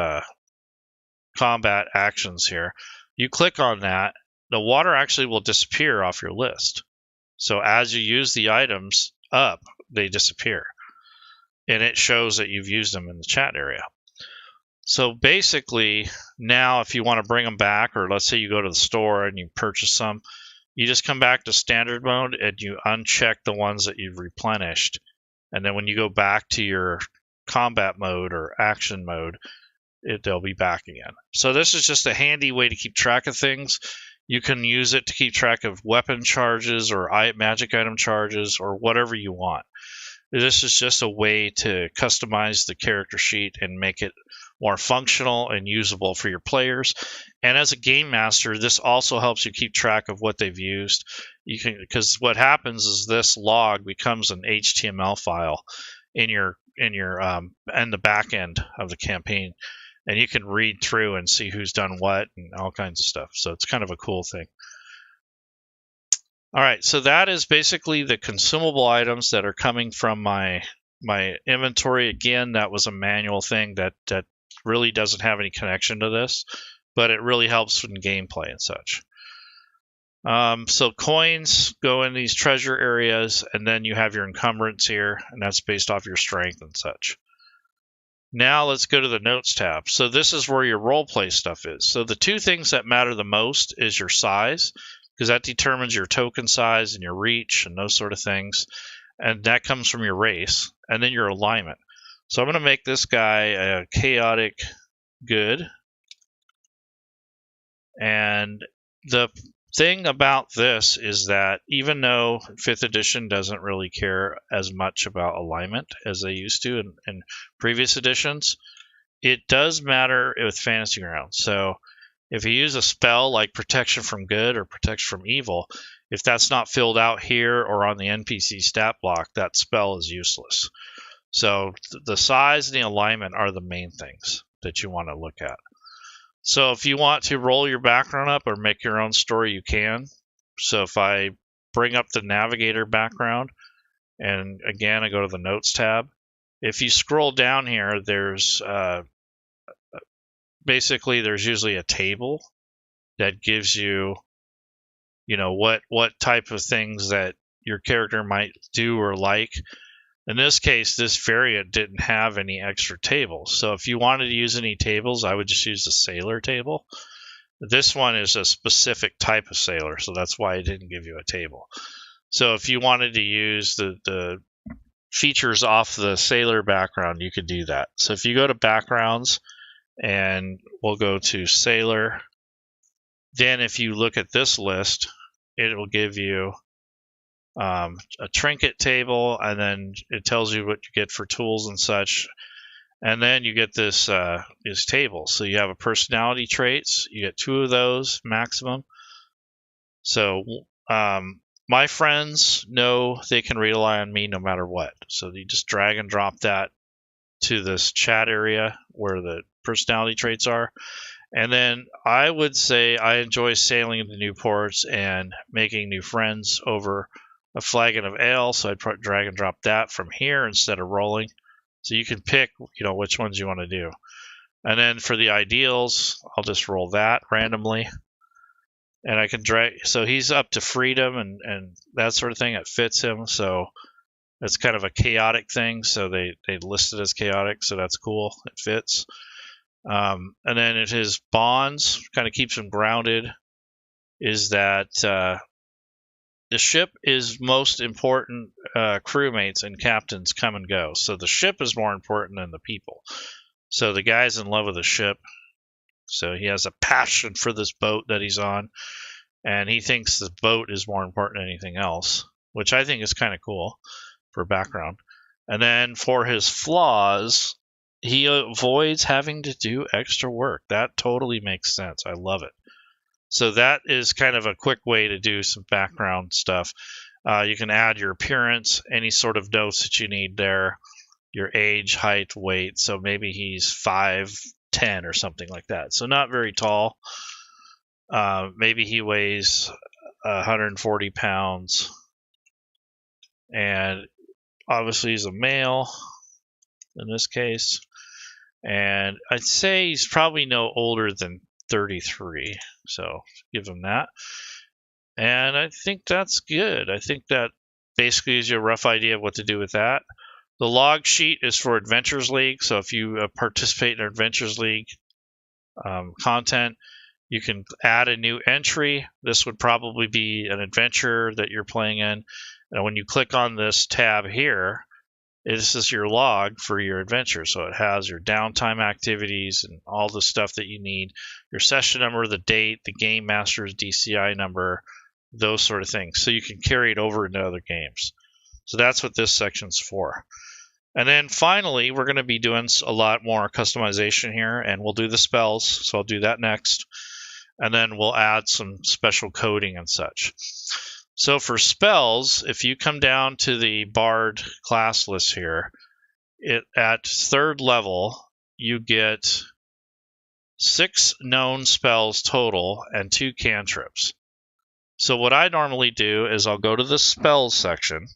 combat actions here, you click on that, the water actually will disappear off your list. So as you use the items up, they disappear. And it shows that you've used them in the chat area. So basically, now if you want to bring them back, or let's say you go to the store and you purchase some, you just come back to standard mode and you uncheck the ones that you've replenished. And then when you go back to your combat mode or action mode, they'll be back again. So this is just a handy way to keep track of things. You can use it to keep track of weapon charges or magic item charges or whatever you want. This is just a way to customize the character sheet and make it more functional and usable for your players. And as a game master, this also helps you keep track of what they've used. Because what happens is this log becomes an HTML file in the back end of the campaign. And you can read through and see who's done what and all kinds of stuff. So it's kind of a cool thing. All right, so that is basically the consumable items that are coming from my inventory. Again, that was a manual thing that really doesn't have any connection to this, but it really helps in gameplay and such. So coins go in these treasure areas, and then you have your encumbrance here, and that's based off your strength and such. Now let's go to the notes tab. So this is where your roleplay stuff is. So the two things that matter the most is your size, because that determines your token size and your reach and those sort of things. And that comes from your race, and then your alignment. So I'm going to make this guy a chaotic good. And the thing about this is that even though 5th edition doesn't really care as much about alignment as they used to in previous editions, it does matter with Fantasy Grounds. So If you use a spell like protection from good or protection from evil, if that's not filled out here or on the NPC stat block, that spell is useless. So the size and the alignment are the main things that you want to look at. So if you want to roll your background up or make your own story, you can. So if I bring up the navigator background, and again, I go to the notes tab. If you scroll down here, there's basically there's usually a table that gives you, what type of things that your character might do or like. In this case, this variant didn't have any extra tables. So if you wanted to use any tables, I would just use the sailor table. This one is a specific type of sailor, so that's why it didn't give you a table. So if you wanted to use the features off the sailor background, you could do that. So if you go to backgrounds, and we'll go to sailor, then if you look at this list, it will give you a trinket table, and then it tells you what you get for tools and such. And then you get this table. So you have a personality traits. You get 2 of those maximum. So my friends know they can rely on me no matter what. So you just drag and drop that to this chat area where the personality traits are. And then I would say I enjoy sailing into new ports and making new friends over a flagon of ale. So I'd drag and drop that from here instead of rolling. So you can pick, which ones you want to do. And then for the ideals, I'll just roll that randomly. And I can drag, so he's up to freedom and that sort of thing. It fits him. So it's kind of a chaotic thing. So they list it as chaotic. So that's cool. It fits. And then his bonds kind of keeps him grounded, is that the ship is most important. Crewmates and captains come and go. So the ship is more important than the people. So the guy's in love with the ship. So he has a passion for this boat that he's on. And he thinks the boat is more important than anything else, which I think is kind of cool for background. And then for his flaws, he avoids having to do extra work. That totally makes sense. I love it. So that is kind of a quick way to do some background stuff. You can add your appearance, any sort of notes that you need there, your age, height, weight. So maybe he's 5'10" or something like that. So not very tall. Maybe he weighs 140 pounds. And obviously he's a male in this case. And I'd say he's probably no older than 33. So give him that. And I think that's good. I think that basically gives you a rough idea of what to do with that. The log sheet is for Adventures League. So if you participate in Adventures League content, you can add a new entry. This would probably be an adventure that you're playing in. And when you click on this tab here, this is your log for your adventure. So it has your downtime activities and all the stuff that you need, your session number, the date, the game master's DCI number, those sort of things. So you can carry it over into other games. So that's what this section's for. And then finally, we're going to be doing a lot more customization here, and we'll do the spells. So I'll do that next. And then we'll add some special coding and such. So for spells, if you come down to the Bard class list here, at 3rd level, you get 6 known spells total and 2 cantrips. So what I normally do is I'll go to the spells section.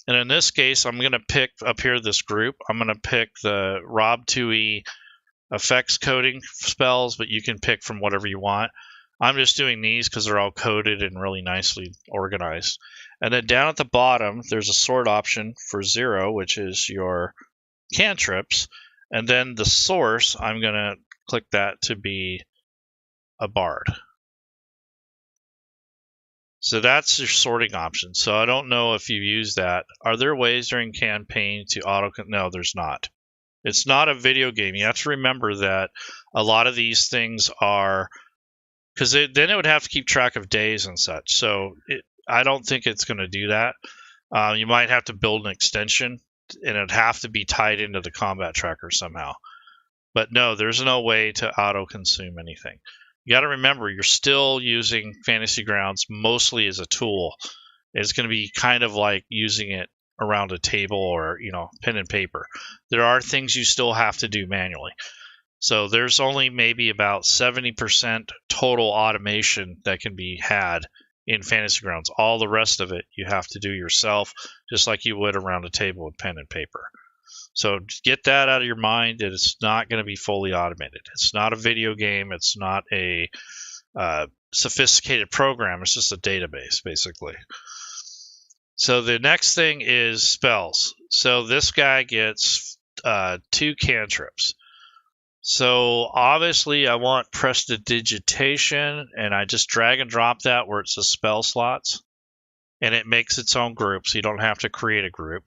And in this case, I'm going to pick up here this group. I'm going to pick the Rob 2E effects coding spells, but you can pick from whatever you want. I'm just doing these because they're all coded and really nicely organized. And then down at the bottom, there's a sort option for 0, which is your cantrips. And then the source, I'm going to click that to be a bard. So that's your sorting option. So I don't know if you use that. Are there ways during campaign to auto? No, there's not. It's not a video game. You have to remember that a lot of these things are, because then it would have to keep track of days and such. So I don't think it's going to do that. You might have to build an extension, and it'd have to be tied into the combat tracker somehow. But no, there's no way to auto-consume anything. You got to remember, you're still using Fantasy Grounds mostly as a tool. It's going to be kind of like using it around a table or, pen and paper. There are things you still have to do manually. So there's only maybe about 70% total automation that can be had in Fantasy Grounds. All the rest of it you have to do yourself, just like you would around a table with pen and paper. So get that out of your mind that it's not going to be fully automated. It's not a video game. It's not a sophisticated program. It's just a database, basically. So the next thing is spells. So this guy gets 2 cantrips. So obviously I want prestidigitation, and I just drag and drop that where it says spell slots, and it makes its own group, so you don't have to create a group.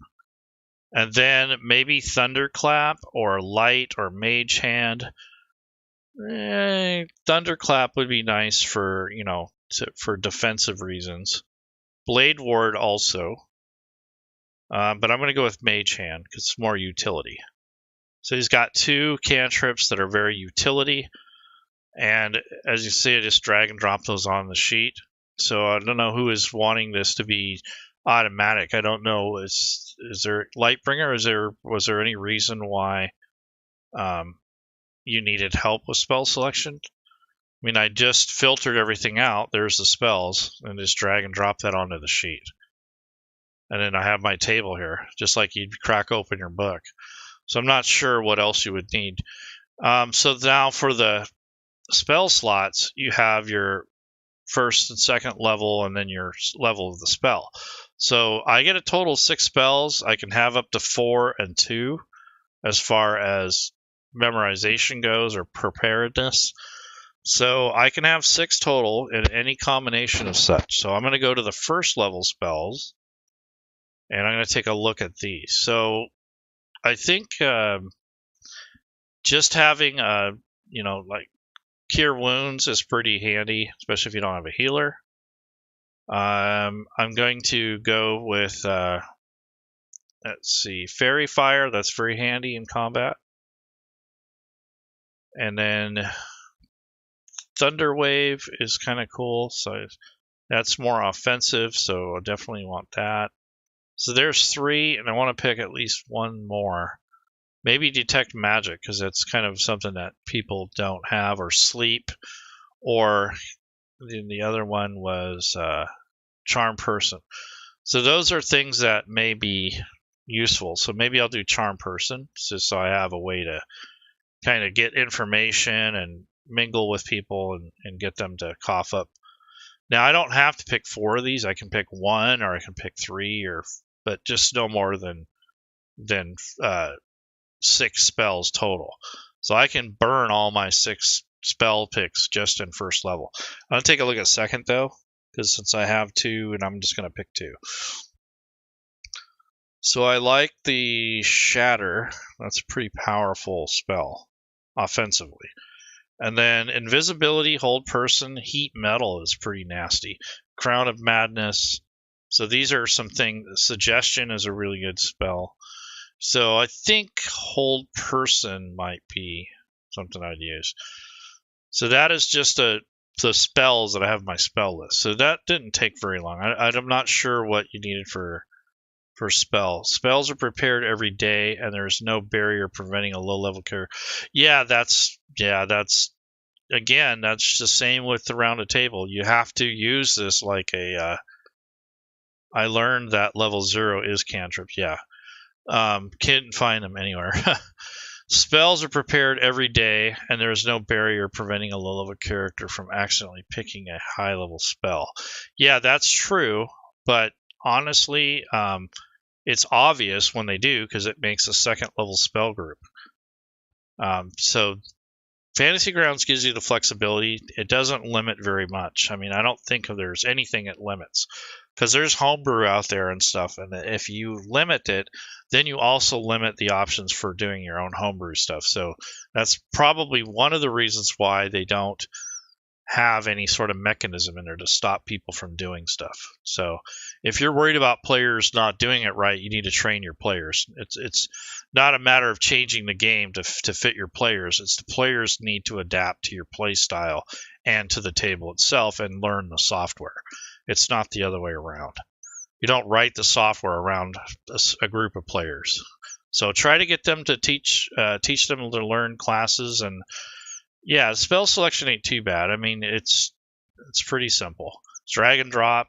And then maybe Thunderclap or Light or Mage Hand. Thunderclap would be nice for, for defensive reasons. Blade Ward also. But I'm going to go with Mage Hand because it's more utility. So he's got 2 cantrips that are very utility. And as you see, I just drag and drop those on the sheet. So I don't know who is wanting this to be automatic. I don't know. Is there Lightbringer? Was there any reason why you needed help with spell selection? I mean, I just filtered everything out. There's the spells, and just drag and drop that onto the sheet. And then I have my table here, just like you'd crack open your book. So I'm not sure what else you would need. So now for the spell slots, you have your first and second level, and then your level of the spell. So I get a total of 6 spells. I can have up to 4 and 2 as far as memorization goes or preparedness. So I can have 6 total in any combination of such. So I'm going to go to the first level spells, and I'm going to take a look at these. So I think just having like Cure Wounds is pretty handy, especially if you don't have a healer. I'm going to go with, let's see, Fairy Fire. That's very handy in combat. And then Thunder Wave is kind of cool. So that's more offensive, so I definitely want that. So there's 3, and I want to pick at least 1 more. Maybe Detect Magic, because that's kind of something that people don't have, or Sleep, or the other one was Charm Person. So those are things that may be useful. So maybe I'll do Charm Person, just so I have a way to kind of get information and mingle with people and get them to cough up. Now, I don't have to pick 4 of these. I can pick 1, or I can pick 3, but just no more than 6 spells total. So I can burn all my 6 spell picks just in first level. I'm going to take a look at second, though, because since I have 2, and I'm just going to pick 2. So I like the Shatter. That's a pretty powerful spell offensively. And then Invisibility, Hold Person, Heat Metal is pretty nasty. Crown of Madness. So these are some things. Suggestion is a really good spell. So I think Hold Person might be something I'd use. So that is just the spells that I have in my spell list. So that didn't take very long. I'm not sure what you needed for spells. Spells are prepared every day, and there's no barrier preventing a low-level character. That's again, that's the same with the round of table. You have to use this like a. I learned that level 0 is cantrips. Yeah, can't find them anywhere. Spells are prepared every day, and there is no barrier preventing a low-level character from accidentally picking a high-level spell. Yeah, that's true, but honestly, it's obvious when they do because it makes a second-level spell group. So Fantasy Grounds gives you the flexibility. It doesn't limit very much. I mean, I don't think there's anything it limits, because there's homebrew out there and stuff, and if you limit it, then you also limit the options for doing your own homebrew stuff. So that's probably one of the reasons why they don't have any sort of mechanism in there to stop people from doing stuff. So if you're worried about players not doing it right, you need to train your players. It's not a matter of changing the game to fit your players. It's the players need to adapt to your play style and to the table itself and learn the software. It's not the other way around. You don't write the software around a group of players. So try to get them to teach them to learn classes. And yeah, spell selection ain't too bad. I mean, it's pretty simple. It's drag and drop.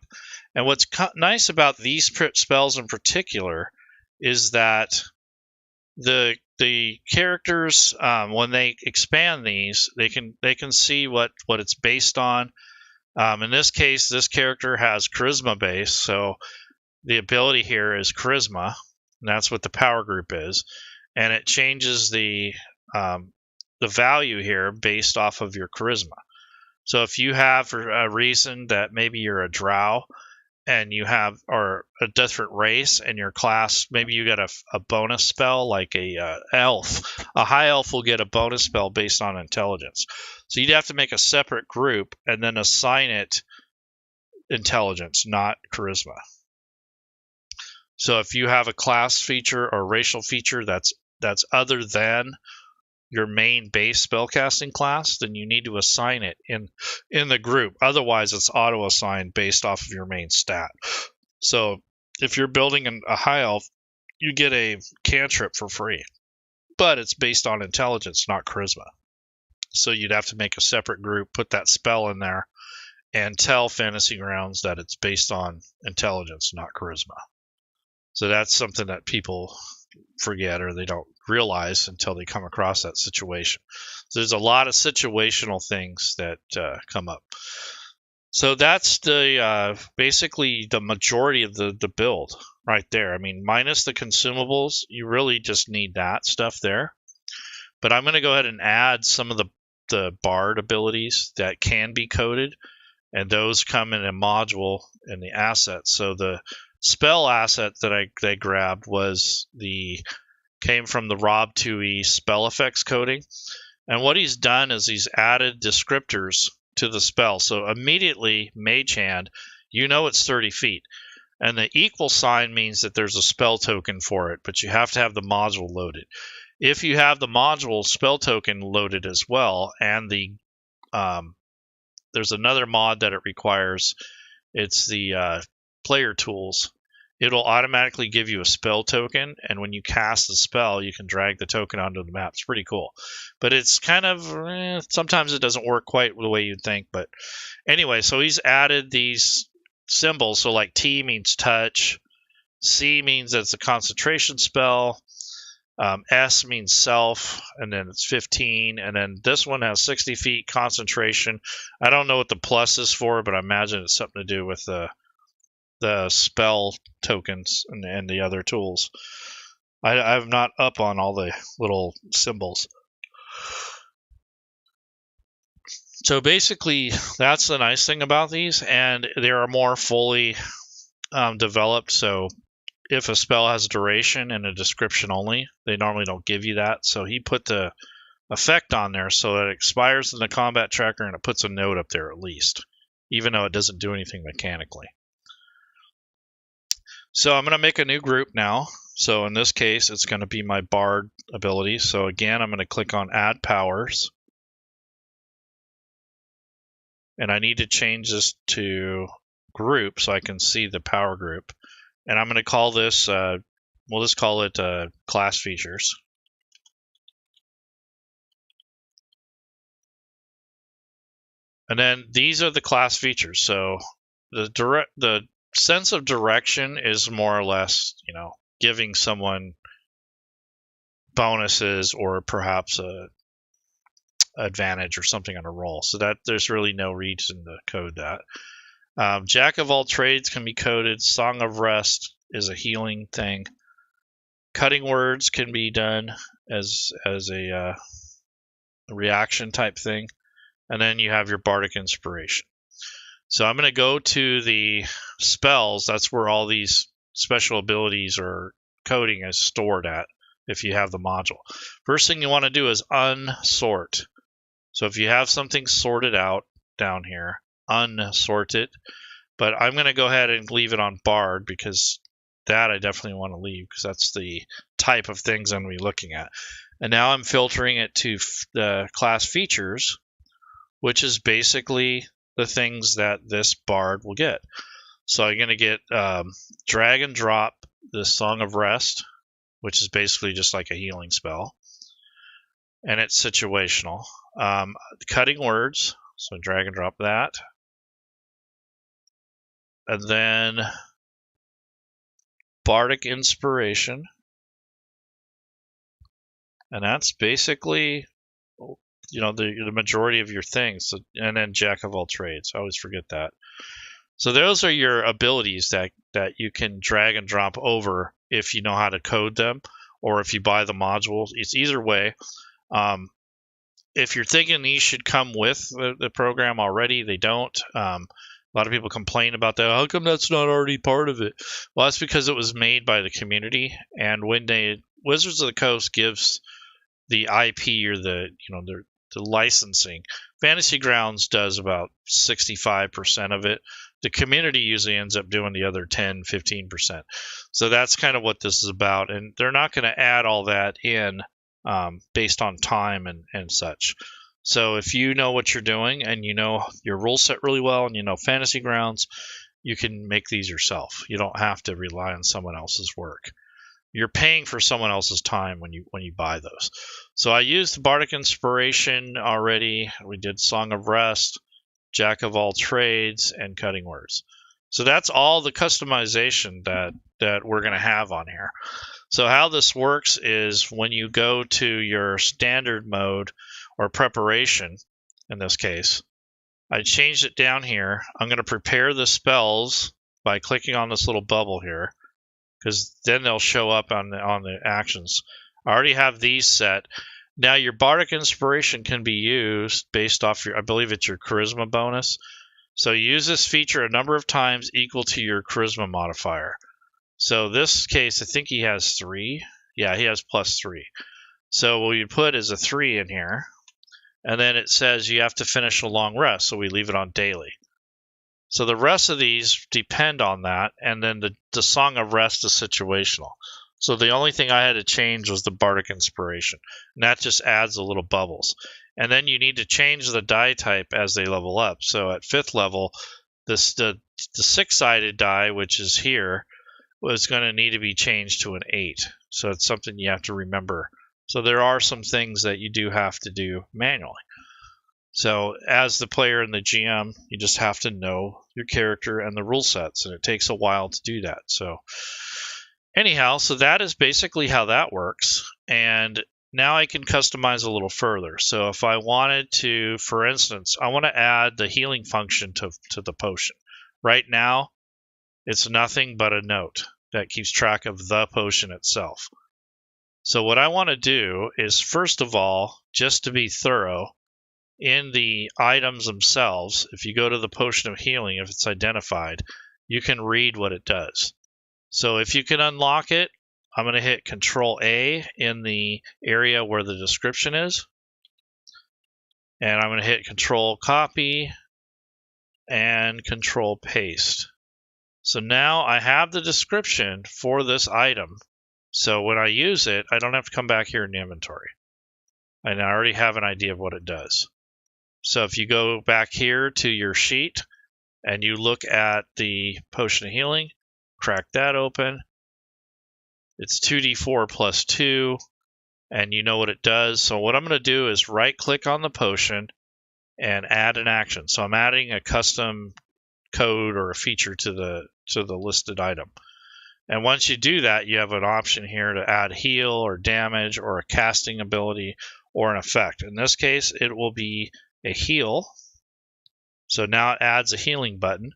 And what's nice about these spells in particular is that the characters, when they expand these, they can see what it's based on. In this case, this character has charisma base, so the ability here is charisma, and that's what the power group is, and it changes the value here based off of your charisma. So if you have for a reason that maybe you're a drow and you have or a different race and your class, maybe you get a bonus spell like a elf. A high elf will get a bonus spell based on intelligence. So you'd have to make a separate group and then assign it intelligence, not charisma. So if you have a class feature or racial feature that's other than your main base spellcasting class, then you need to assign it in the group. Otherwise, it's auto-assigned based off of your main stat. So if you're building a high elf, you get a cantrip for free, but it's based on intelligence, not charisma. So you'd have to make a separate group, put that spell in there, and tell Fantasy Grounds that it's based on intelligence, not charisma. So that's something that people forget or they don't realize until they come across that situation. So there's a lot of situational things that come up. So that's the basically the majority of the build right there. I mean, minus the consumables, you really just need that stuff there. But I'm going to go ahead and add some of the bard abilities that can be coded, and those come in a module in the asset. So the spell asset that I grabbed came from the Rob 2E spell effects coding. And what he's done is he's added descriptors to the spell. So immediately, Mage Hand, you know it's 30 feet. And the equal sign means that there's a spell token for it, but you have to have the module loaded. If you have the module spell token loaded as well, and there's another mod that it requires, it's the player tools. It'll automatically give you a spell token, and when you cast the spell, you can drag the token onto the map. It's pretty cool. But it's kind of, sometimes it doesn't work quite the way you'd think. But anyway, so he's added these symbols. So like T means touch, C means it's a concentration spell, S means self, and then it's 15, and then this one has 60 feet concentration. I don't know what the plus is for, but I imagine it's something to do with the spell tokens and the other tools. I'm not up on all the little symbols. So basically, that's the nice thing about these, and they are more fully developed. So if a spell has duration and a description only, they normally don't give you that. So he put the effect on there so that it expires in the combat tracker and it puts a note up there at least, even though it doesn't do anything mechanically. So I'm going to make a new group now. So in this case, it's going to be my Bard ability. So again, I'm going to click on Add Powers. And I need to change this to Group so I can see the power group. And I'm going to call this, we'll just call it Class Features. And then these are the class features. So the sense of direction is more or less, giving someone bonuses or perhaps a advantage or something on a roll. So that there's really no reason to code that. Jack of all trades can be coded. Song of Rest is a healing thing. Cutting words can be done as a reaction type thing. And then you have your Bardic Inspiration. So I'm going to go to the spells. That's where all these special abilities or coding is stored at if you have the module. First thing you want to do is unsort. So if you have something sorted out, down here, unsort it. But I'm going to go ahead and leave it on barred because that I definitely want to leave because that's the type of things I'm going to be looking at. And now I'm filtering it to the class features, which is basically the things that this bard will get. So I'm going to get drag and drop the Song of Rest, which is basically just like a healing spell. And it's situational. Cutting words, so drag and drop that. And then Bardic Inspiration. And that's basically, the majority of your things. So, and then Jack of all trades. I always forget that. So those are your abilities that you can drag and drop over if you know how to code them, or if you buy the modules. It's either way. If you're thinking these should come with the program already, they don't. A lot of people complain about that. How come that's not already part of it? Well, that's because it was made by the community, and when Wizards of the Coast gives the IP or the licensing, Fantasy Grounds does about 65% of it. The community usually ends up doing the other 10-15%. So that's kind of what this is about, and they're not going to add all that in based on time and such. So if you know what you're doing and you know your rule set really well and you know Fantasy Grounds, you can make these yourself. You don't have to rely on someone else's work. You're paying for someone else's time when you buy those. So I used Bardic Inspiration already. We did Song of Rest, Jack of all trades, and Cutting words. So that's all the customization that we're going to have on here. So how this works is when you go to your standard mode or preparation, in this case, I changed it down here. I'm going to prepare the spells by clicking on this little bubble here, because then they'll show up on the actions. I already have these set. Now your Bardic Inspiration can be used based off I believe it's your Charisma bonus. So use this feature a number of times equal to your Charisma modifier. So this case, I think he has 3. Yeah, he has +3. So what you put is a 3 in here. And then it says you have to finish a long rest, so we leave it on daily. So the rest of these depend on that, and then the Song of Rest is situational. So the only thing I had to change was the Bardic Inspiration, and that just adds the little bubbles. And then you need to change the die type as they level up. So at 5th level, the 6-sided die, which is here, was going to need to be changed to an 8. So it's something you have to remember. So there are some things that you do have to do manually. So as the player and the GM, you just have to know your character and the rule sets, and it takes a while to do that. So anyhow, so that is basically how that works. And now I can customize a little further. So if I wanted to, for instance, I want to add the healing function to the potion. Right now, it's nothing but a note that keeps track of the potion itself. So what I want to do is, first of all, just to be thorough, in the items themselves, if you go to the potion of healing, if it's identified, you can read what it does. So if you can unlock it, I'm going to hit Control A in the area where the description is. And I'm going to hit Control Copy and Control Paste. So now I have the description for this item. So when I use it, I don't have to come back here in the inventory. And I already have an idea of what it does. So if you go back here to your sheet and you look at the Potion of Healing, crack that open. It's 2d4 plus 2, and you know what it does. So what I'm going to do is right-click on the potion and add an action. So I'm adding a custom code or a feature to the listed item. And once you do that, you have an option here to add heal or damage or a casting ability or an effect. In this case, it will be a heal. So now it adds a healing button.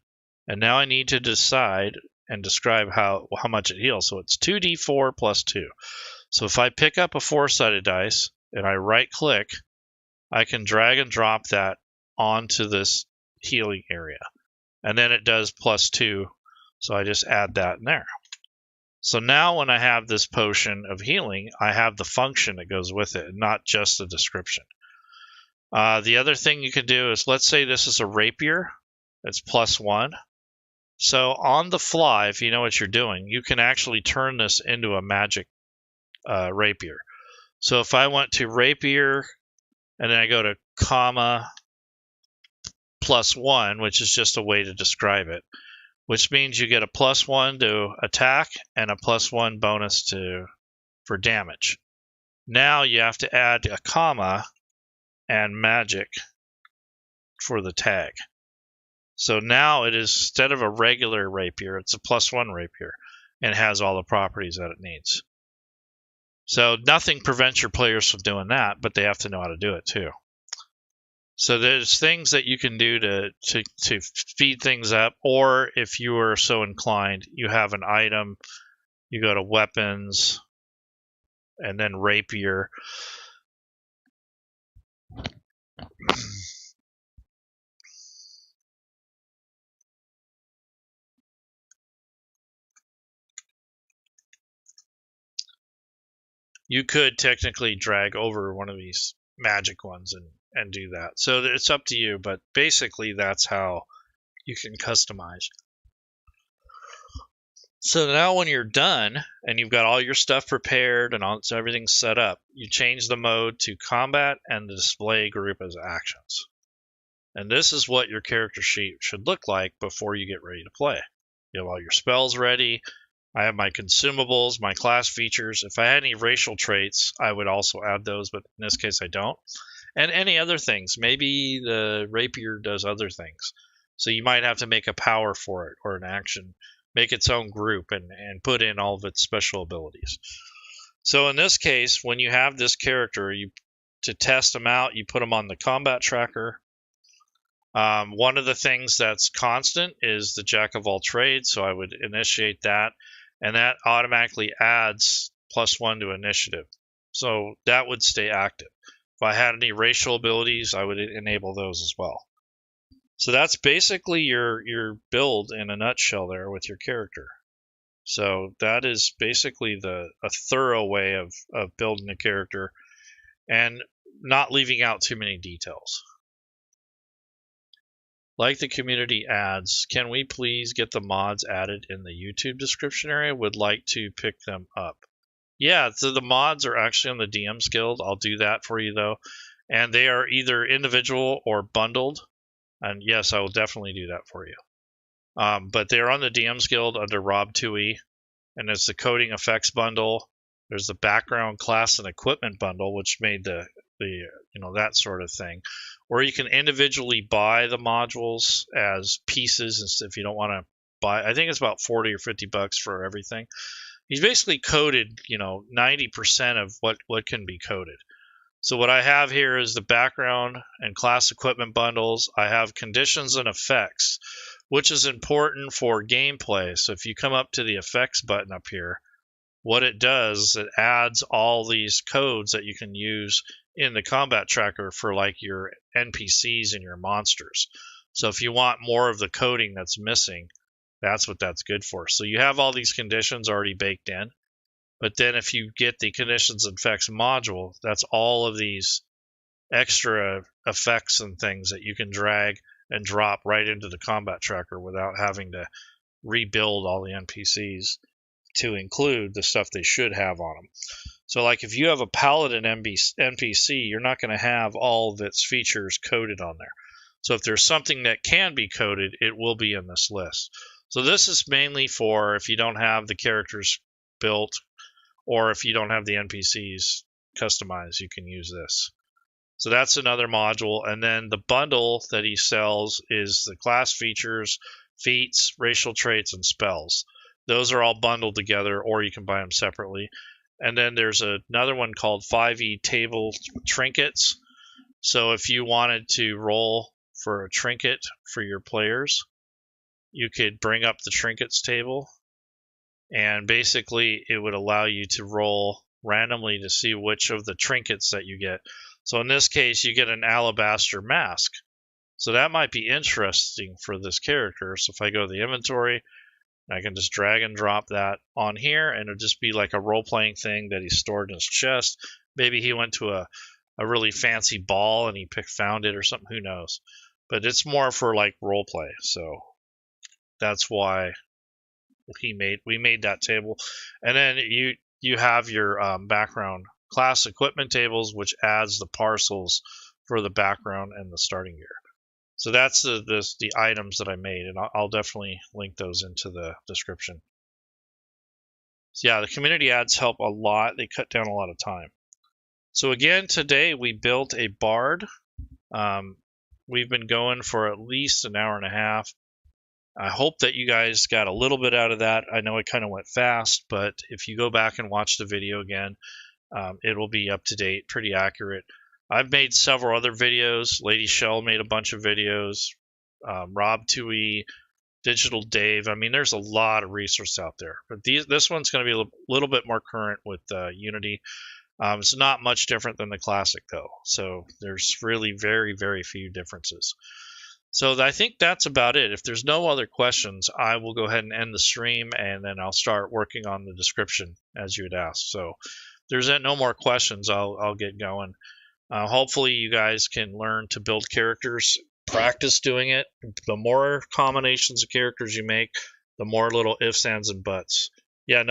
And now I need to decide and describe how much it heals. So it's 2d4 plus 2. So if I pick up a 4-sided dice and I right-click, I can drag and drop that onto this healing area. And then it does plus 2. So I just add that in there. So now when I have this potion of healing, I have the function that goes with it, not just the description. The other thing you can do is, let's say this is a rapier. It's +1. So on the fly, if you know what you're doing, you can actually turn this into a magic rapier. So if I went to rapier and then I go to comma +1, which is just a way to describe it, which means you get a +1 to attack and a +1 bonus for damage. Now you have to add a comma and magic for the tag. So now it is, instead of a regular rapier, it's a +1 rapier and has all the properties that it needs. So nothing prevents your players from doing that, but they have to know how to do it too. So there's things that you can do to speed things up, or if you are so inclined, you have an item, you go to weapons, and then rapier. You could technically drag over one of these magic ones and do that. So it's up to you, but basically that's how you can customize. So now when you're done and you've got all your stuff prepared and so everything's set up, you change the mode to combat and the display group as actions. And this is what your character sheet should look like before you get ready to play. You have all your spells ready. I have my consumables, my class features. If I had any racial traits, I would also add those, but in this case I don't. And any other things. Maybe the rapier does other things. So you might have to make a power for it or an action, make its own group and put in all of its special abilities. So in this case, when you have this character, to test them out, you put them on the combat tracker. One of the things that's constant is the jack of all trades, so I would initiate that, and that automatically adds +1 to initiative. So that would stay active. If I had any racial abilities, I would enable those as well. So that's basically your build in a nutshell there with your character. So that is basically a thorough way of building a character and not leaving out too many details. Like the community adds, can we please get the mods added in the YouTube description area? Would like to pick them up. Yeah, so the mods are actually on the DMs Guild. I'll do that for you though. And they are either individual or bundled. And yes, I will definitely do that for you. But they're on the DMs Guild under Rob 2E. And it's the coding effects bundle. There's the background class and equipment bundle, which made the that sort of thing. Or you can individually buy the modules as pieces if you don't want to buy. I think it's about 40 or 50 bucks for everything. He's basically coded, 90% of what can be coded. So what I have here is the background and class equipment bundles. I have conditions and effects, which is important for gameplay. So if you come up to the effects button up here, what it does is it adds all these codes that you can use in the combat tracker for like your NPCs and your monsters. So if you want more of the coding that's missing, that's what that's good for. So you have all these conditions already baked in, but then if you get the conditions and effects module, that's all of these extra effects and things that you can drag and drop right into the combat tracker without having to rebuild all the NPCs to include the stuff they should have on them. So like if you have a paladin NPC, you're not going to have all of its features coded on there. So if there's something that can be coded, it will be in this list. So this is mainly for if you don't have the characters built or if you don't have the NPCs customized, you can use this. So that's another module. And then the bundle that he sells is the class features, feats, racial traits, and spells. Those are all bundled together, or you can buy them separately. And then there's another one called 5e table trinkets. So if you wanted to roll for a trinket for your players, you could bring up the trinkets table, and basically it would allow you to roll randomly to see which of the trinkets that you get. So in this case, you get an alabaster mask. So that might be interesting for this character. So if I go to the inventory, I can just drag and drop that on here, and it'll just be like a role-playing thing that he stored in his chest. Maybe he went to a really fancy ball and he found it or something. Who knows? But it's more for like role play. So that's why we made that table. And then you have your background class equipment tables, which adds the parcels for the background and the starting gear. So that's the items that I made, and I'll definitely link those into the description. So yeah, the community ads help a lot. They cut down a lot of time. So again, today we built a bard. We've been going for at least an hour and a half. I hope that you guys got a little bit out of that. I know it kind of went fast, but if you go back and watch the video again, it will be up to date, pretty accurate. I've made several other videos. Lady Shell made a bunch of videos. Rob Tui, Digital Dave. I mean, there's a lot of resources out there. But this one's going to be a little bit more current with Unity. It's not much different than the Classic, though. So there's really very, very few differences. So I think that's about it. If there's no other questions, I will go ahead and end the stream, and then I'll start working on the description as you had asked. So if there's no more questions, I'll get going. Hopefully you guys can learn to build characters, practice doing it. The more combinations of characters you make, the more little ifs, ands, and buts. Yeah, no